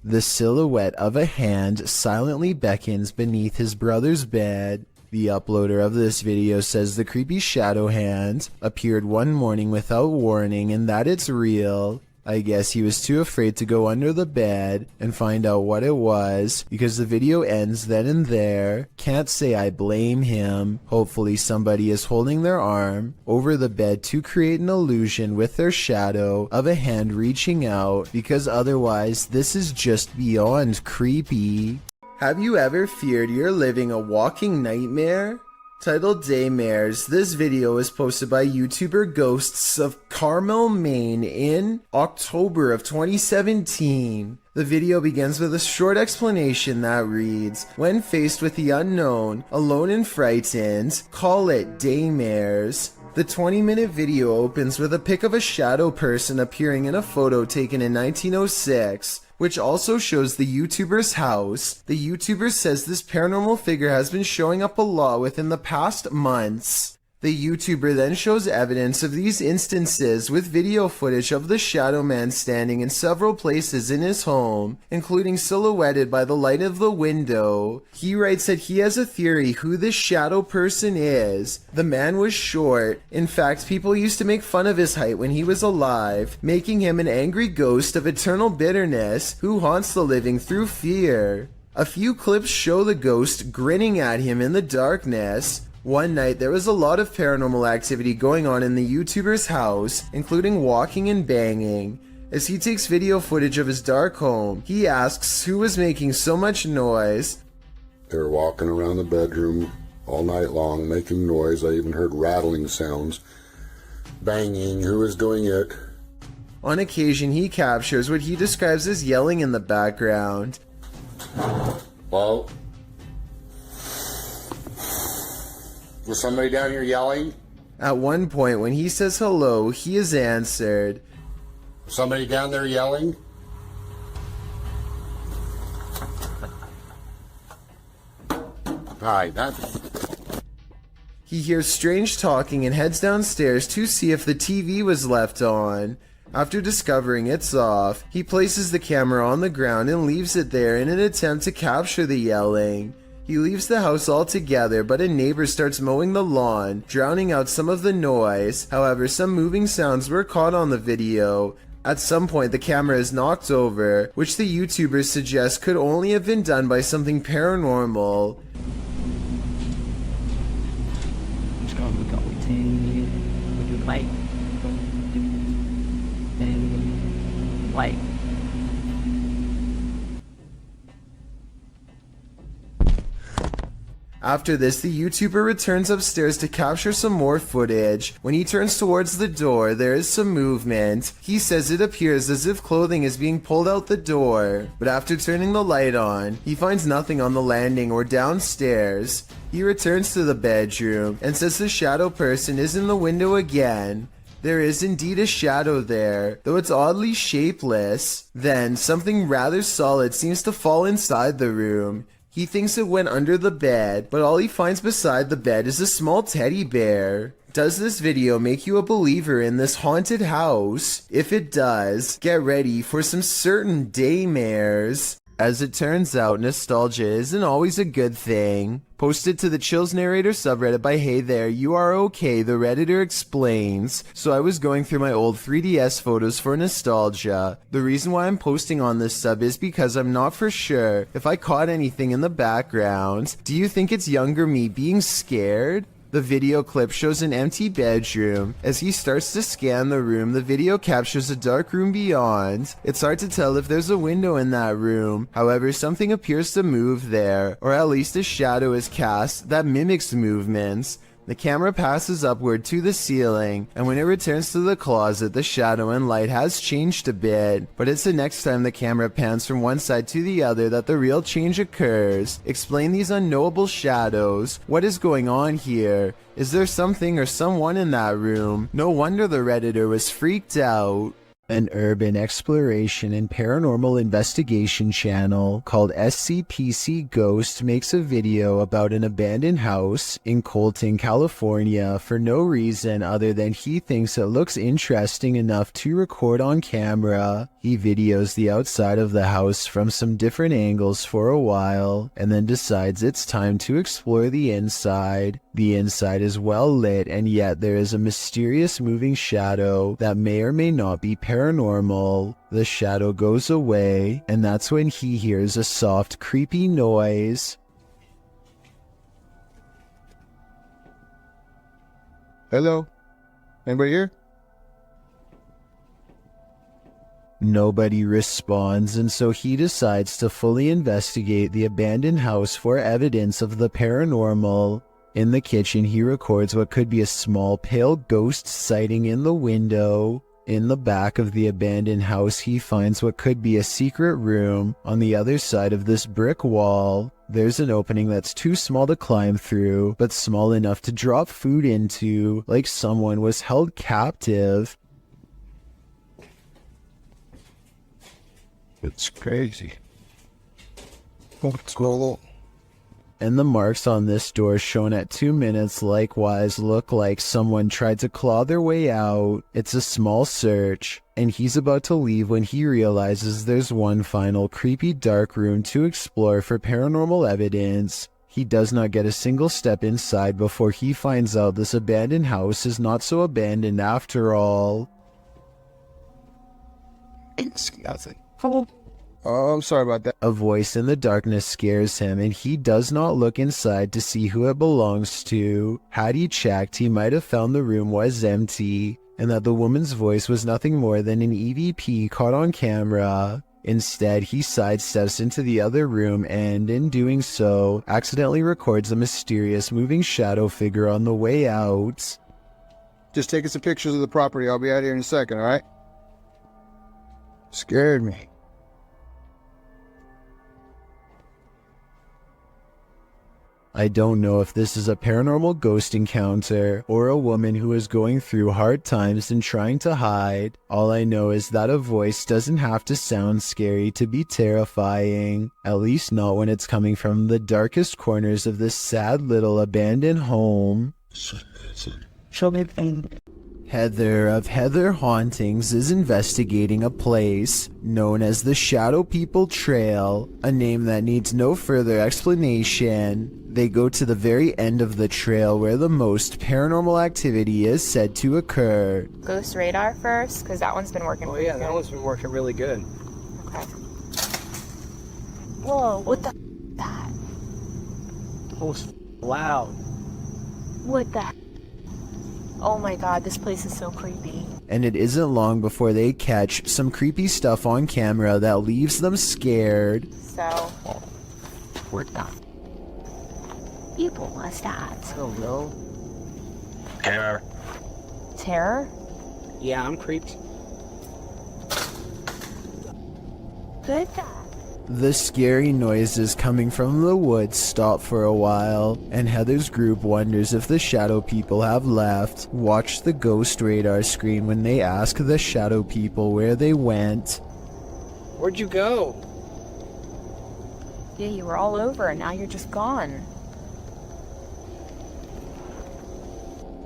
The silhouette of a hand silently beckons beneath his brother's bed. The uploader of this video says the creepy shadow hand appeared one morning without warning and that it's real. I guess he was too afraid to go under the bed and find out what it was, because the video ends then and there. Can't say I blame him. Hopefully somebody is holding their arm over the bed to create an illusion with their shadow of a hand reaching out, because otherwise this is just beyond creepy. Have you ever feared you're living a walking nightmare? Titled Daymares, this video was posted by YouTuber Ghosts of Carmel, Maine in October of 2017. The video begins with a short explanation that reads, "When faced with the unknown, alone and frightened, call it Daymares." The 20-minute video opens with a pic of a shadow person appearing in a photo taken in 1906. Which also shows the YouTuber's house. The YouTuber says this paranormal figure has been showing up a lot within the past months. The YouTuber then shows evidence of these instances with video footage of the shadow man standing in several places in his home, including silhouetted by the light of the window. He writes that he has a theory who this shadow person is. The man was short. In fact, people used to make fun of his height when he was alive, making him an angry ghost of eternal bitterness who haunts the living through fear. A few clips show the ghost grinning at him in the darkness. One night, there was a lot of paranormal activity going on in the YouTuber's house, including walking and banging. As he takes video footage of his dark home, he asks who was making so much noise. They were walking around the bedroom all night long, making noise. I even heard rattling sounds. Banging. Who was doing it? On occasion, he captures what he describes as yelling in the background. Well, was somebody down here yelling? At one point, when he says hello, he is answered. Somebody down there yelling? Hi, He hears strange talking and heads downstairs to see if the TV was left on. After discovering it's off, he places the camera on the ground and leaves it there in an attempt to capture the yelling. He leaves the house altogether, but a neighbor starts mowing the lawn, drowning out some of the noise. However, some moving sounds were caught on the video. At some point, the camera is knocked over, which the YouTubers suggest could only have been done by something paranormal. After this, the YouTuber returns upstairs to capture some more footage. When he turns towards the door, there is some movement. He says it appears as if clothing is being pulled out the door. But after turning the light on, he finds nothing on the landing or downstairs. He returns to the bedroom and says the shadow person is in the window again. There is indeed a shadow there, though it's oddly shapeless. Then, something rather solid seems to fall inside the room. He thinks it went under the bed, but all he finds beside the bed is a small teddy bear. Does this video make you a believer in this haunted house? If it does, get ready for some certain daymares. As it turns out, nostalgia isn't always a good thing. Posted to the Chills Narrator subreddit by Hey There, You Are Okay, the Redditor explains. So I was going through my old 3DS photos for nostalgia. The reason why I'm posting on this sub is because I'm not for sure if I caught anything in the background. Do you think it's younger me being scared? The video clip shows an empty bedroom. As he starts to scan the room, the video captures a dark room beyond. It's hard to tell if there's a window in that room. However, something appears to move there, or at least a shadow is cast that mimics movements. The camera passes upward to the ceiling, and when it returns to the closet, the shadow and light has changed a bit. But it's the next time the camera pans from one side to the other that the real change occurs. Explain these unknowable shadows. What is going on here? Is there something or someone in that room? No wonder the Redditor was freaked out. An urban exploration and paranormal investigation channel called SCPC Ghost makes a video about an abandoned house in Colton, California for no reason other than he thinks it looks interesting enough to record on camera. He videos the outside of the house from some different angles for a while and then decides it's time to explore the inside. The inside is well lit, and yet there is a mysterious moving shadow that may or may not be paranormal. The shadow goes away, and that's when he hears a soft, creepy noise. Hello? Anybody here? Nobody responds, and so he decides to fully investigate the abandoned house for evidence of the paranormal. In the kitchen, he records what could be a small pale ghost sighting in the window. In the back of the abandoned house, he finds what could be a secret room. On the other side of this brick wall, there's an opening that's too small to climb through, but small enough to drop food into, like someone was held captive. It's crazy. What's going on? And the marks on this door shown at 2 minutes likewise look like someone tried to claw their way out. It's a small search, and he's about to leave when he realizes there's one final creepy dark room to explore for paranormal evidence. He does not get a single step inside before he finds out this abandoned house is not so abandoned after all. It's nothing. Oh, I'm sorry about that. A voice in the darkness scares him, and he does not look inside to see who it belongs to. Had he checked, he might have found the room was empty, and that the woman's voice was nothing more than an EVP caught on camera. Instead, he sidesteps into the other room and, in doing so, accidentally records a mysterious moving shadow figure on the way out. Just taking some pictures of the property. I'll be out here in a second, alright? Scared me. I don't know if this is a paranormal ghost encounter or a woman who is going through hard times and trying to hide. All I know is that a voice doesn't have to sound scary to be terrifying, at least not when it's coming from the darkest corners of this sad little abandoned home. Show me. Heather of Heather Hauntings is investigating a place known as the Shadow People Trail, a name that needs no further explanation. They go to the very end of the trail where the most paranormal activity is said to occur. Ghost radar first, because that one's been working. Oh yeah, that one's been working really good. Okay. Whoa, what the that? That was loud. What the? Oh my god, this place is so creepy. And it isn't long before they catch some creepy stuff on camera that leaves them scared. So, what the people was that? I don't know. Terror. Terror? Yeah, I'm creeped. Good guy. The scary noises coming from the woods stop for a while, and Heather's group wonders if the Shadow People have left. Watch the ghost radar screen when they ask the Shadow People where they went. Where'd you go? Yeah, you were all over and now you're just gone.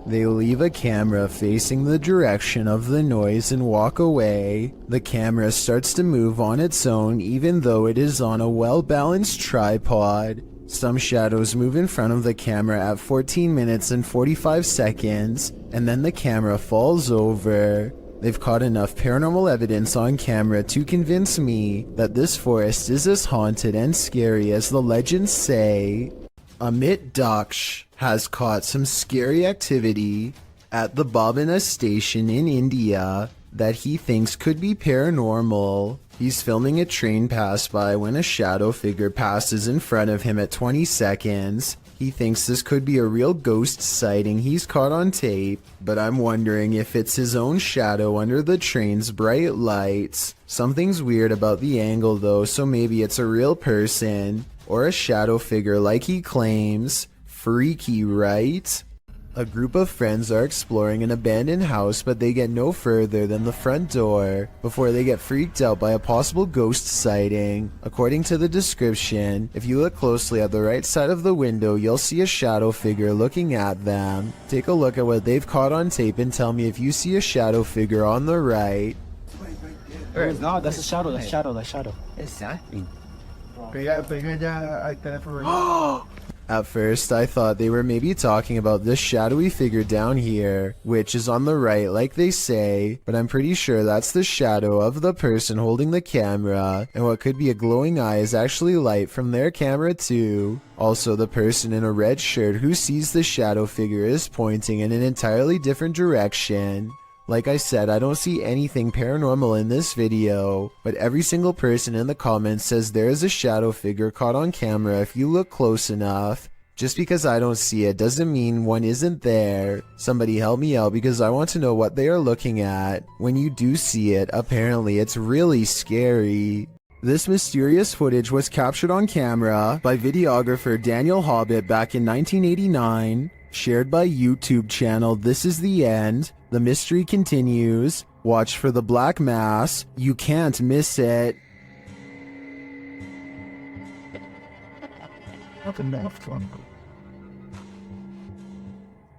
They leave a camera facing the direction of the noise and walk away. The camera starts to move on its own even though it is on a well-balanced tripod. Some shadows move in front of the camera at 14 minutes and 45 seconds, and then the camera falls over. They've caught enough paranormal evidence on camera to convince me that this forest is as haunted and scary as the legends say. Amit Daksh has caught some scary activity at the Babina station in India that he thinks could be paranormal. He's filming a train pass by when a shadow figure passes in front of him at 20 seconds. He thinks this could be a real ghost sighting he's caught on tape, but I'm wondering if it's his own shadow under the train's bright lights. Something's weird about the angle though, so maybe it's a real person or a shadow figure like he claims. Freaky, right? A group of friends are exploring an abandoned house, but they get no further than the front door before they get freaked out by a possible ghost sighting. According to the description, if you look closely at the right side of the window, you'll see a shadow figure looking at them. Take a look at what they've caught on tape and tell me if you see a shadow figure on the right. No, that's a shadow, that's shadow, that's shadow. Exactly. At first, I thought they were maybe talking about this shadowy figure down here, which is on the right like they say, but I'm pretty sure that's the shadow of the person holding the camera, and what could be a glowing eye is actually light from their camera too. Also, the person in a red shirt who sees the shadow figure is pointing in an entirely different direction. Like I said, I don't see anything paranormal in this video, but every single person in the comments says there is a shadow figure caught on camera if you look close enough. Just because I don't see it doesn't mean one isn't there. Somebody help me out because I want to know what they are looking at. When you do see it, apparently it's really scary. This mysterious footage was captured on camera by videographer Daniel Hobbit back in 1989. Shared by YouTube channel This Is The End. The mystery continues. Watch for the Black Mass. You can't miss it.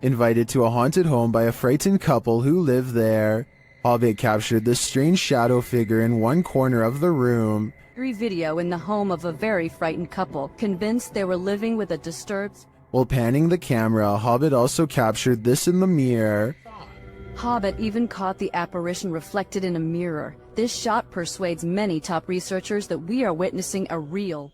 Invited to a haunted home by a frightened couple who live there. Hobbit captured this strange shadow figure in one corner of the room. Video in the home of a very frightened couple, convinced they were living with a disturbed... While panning the camera, Hobbit also captured this in the mirror. Hobbit even caught the apparition reflected in a mirror. This shot persuades many top researchers that we are witnessing a real...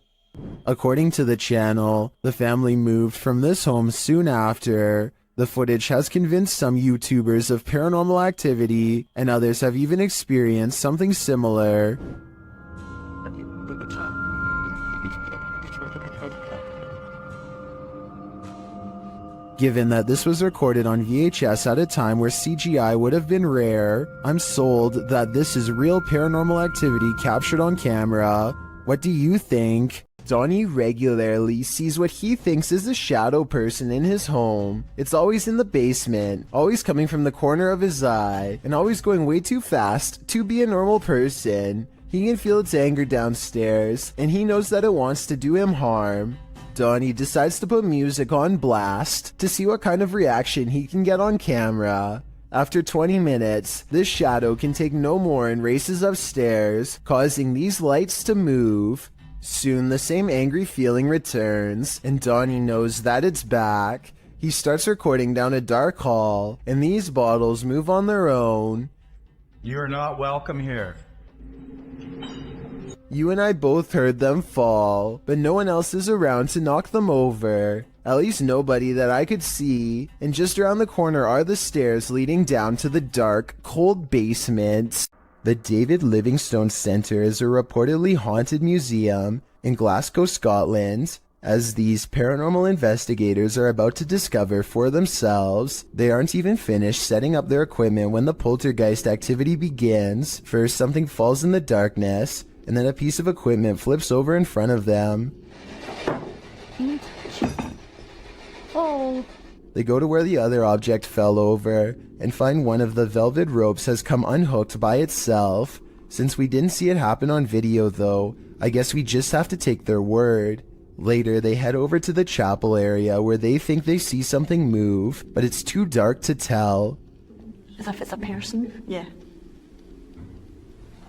According to the channel, the family moved from this home soon after. The footage has convinced some YouTubers of paranormal activity, and others have even experienced something similar. Given that this was recorded on VHS at a time where CGI would have been rare, I'm sold that this is real paranormal activity captured on camera. What do you think? Donnie regularly sees what he thinks is a shadow person in his home. It's always in the basement, always coming from the corner of his eye, and always going way too fast to be a normal person. He can feel its anger downstairs, and he knows that it wants to do him harm. Donnie decides to put music on blast to see what kind of reaction he can get on camera. After 20 minutes, this shadow can take no more and races upstairs, causing these lights to move. Soon the same angry feeling returns, and Donnie knows that it's back. He starts recording down a dark hall, and these bottles move on their own. You're not welcome here. You and I both heard them fall, but no one else is around to knock them over. At least nobody that I could see, and just around the corner are the stairs leading down to the dark, cold basement. The David Livingstone Centre is a reportedly haunted museum in Glasgow, Scotland. As these paranormal investigators are about to discover for themselves, they aren't even finished setting up their equipment when the poltergeist activity begins. First, something falls in the darkness, and then a piece of equipment flips over in front of them. Oh. They go to where the other object fell over and find one of the velvet ropes has come unhooked by itself. Since we didn't see it happen on video though, I guess we just have to take their word. Later, they head over to the chapel area where they think they see something move, but it's too dark to tell. As if it's a person? Yeah.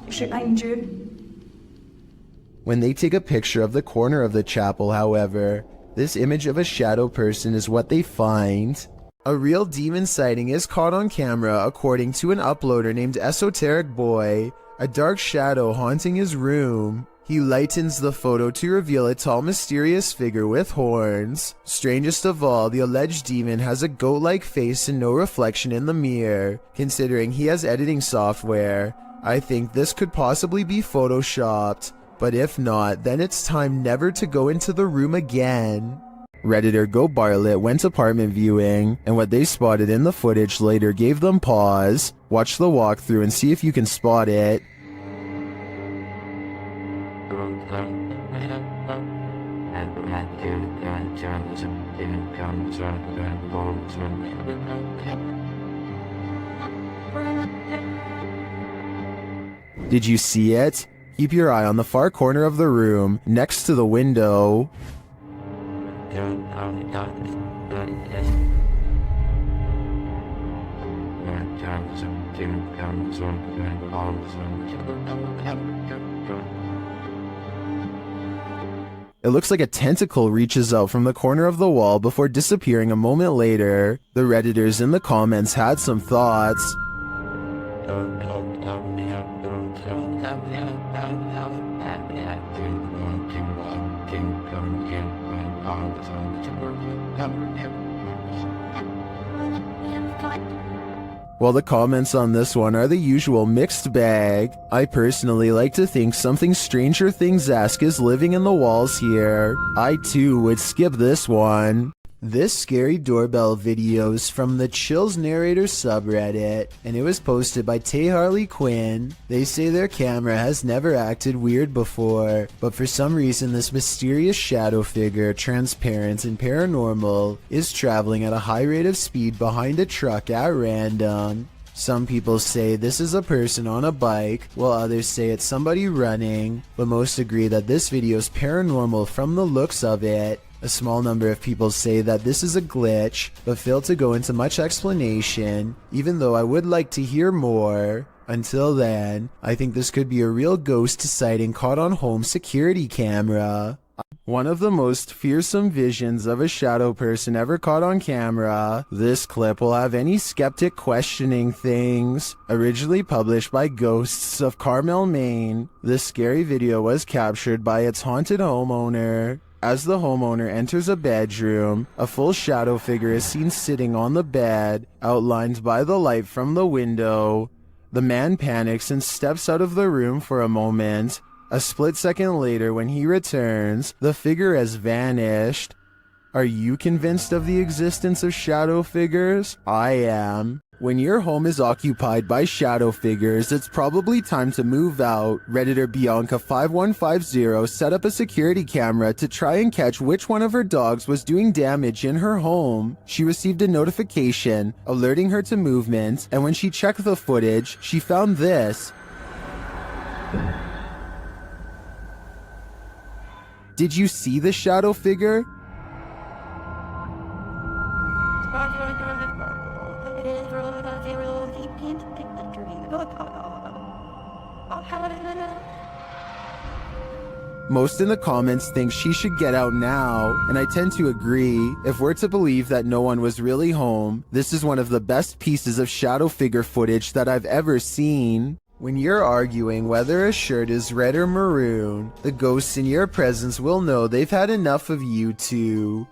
Is it behind you? When they take a picture of the corner of the chapel, however, this image of a shadow person is what they find. A real demon sighting is caught on camera according to an uploader named Esoteric Boy, a dark shadow haunting his room. He lightens the photo to reveal a tall, mysterious figure with horns. Strangest of all, the alleged demon has a goat-like face and no reflection in the mirror. Considering he has editing software, I think this could possibly be photoshopped. But if not, then it's time never to go into the room again. Redditor Go Bartlett went apartment viewing, and what they spotted in the footage later gave them pause. Watch the walkthrough and see if you can spot it. Did you see it? Keep your eye on the far corner of the room, next to the window. It looks like a tentacle reaches out from the corner of the wall before disappearing a moment later. The Redditors in the comments had some thoughts. While the comments on this one are the usual mixed bag, I personally like to think something Stranger Things-esque is living in the walls here. I too would skip this one. This scary doorbell video is from the Chills Narrator subreddit, and it was posted by Tay Harley Quinn. They say their camera has never acted weird before, but for some reason this mysterious shadow figure, transparent and paranormal, is traveling at a high rate of speed behind a truck at random. Some people say this is a person on a bike, while others say it's somebody running, but most agree that this video is paranormal from the looks of it. A small number of people say that this is a glitch, but fail to go into much explanation, even though I would like to hear more. Until then, I think this could be a real ghost sighting caught on home security camera. One of the most fearsome visions of a shadow person ever caught on camera. This clip will have any skeptic questioning things. Originally published by Ghosts of Carmel, Maine, this scary video was captured by its haunted homeowner. As the homeowner enters a bedroom, a full shadow figure is seen sitting on the bed, outlined by the light from the window. The man panics and steps out of the room for a moment. A split second later, when he returns, the figure has vanished. Are you convinced of the existence of shadow figures? I am. When your home is occupied by shadow figures, it's probably time to move out. Redditor Bianca5150 set up a security camera to try and catch which one of her dogs was doing damage in her home. She received a notification alerting her to movement, and when she checked the footage, she found this. Did you see the shadow figure? Most in the comments think she should get out now, and I tend to agree. If we're to believe that no one was really home, this is one of the best pieces of shadow figure footage that I've ever seen. When you're arguing whether a shirt is red or maroon, the ghosts in your presence will know they've had enough of you two.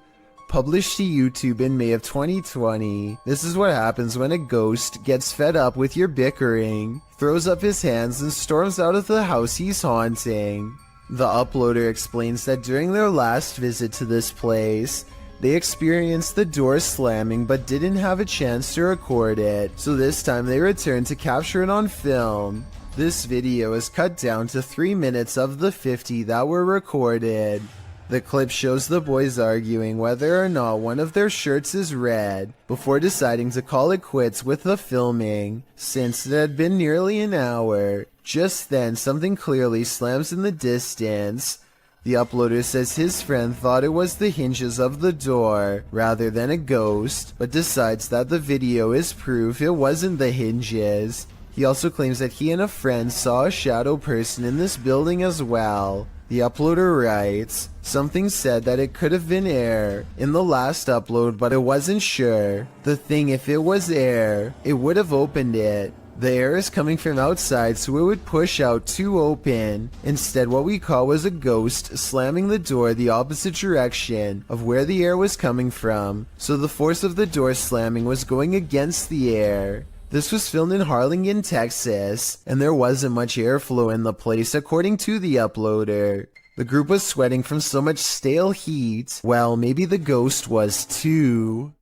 Published to YouTube in May of 2020, this is what happens when a ghost gets fed up with your bickering, throws up his hands and storms out of the house he's haunting. The uploader explains that during their last visit to this place, they experienced the door slamming but didn't have a chance to record it, so this time they returned to capture it on film. This video is cut down to 3 minutes of the 50 that were recorded. The clip shows the boys arguing whether or not one of their shirts is red, before deciding to call it quits with the filming, since it had been nearly an hour. Just then, something clearly slams in the distance. The uploader says his friend thought it was the hinges of the door, rather than a ghost, but decides that the video is proof it wasn't the hinges. He also claims that he and a friend saw a shadow person in this building as well. The uploader writes, something said that it could have been air in the last upload, but it wasn't sure. The thing, if it was air, it would have opened it. The air is coming from outside, so it would push out to open. Instead, what we caught was a ghost slamming the door the opposite direction of where the air was coming from, so the force of the door slamming was going against the air. This was filmed in Harlingen, Texas, and there wasn't much airflow in the place according to the uploader. The group was sweating from so much stale heat. Well, maybe the ghost was too.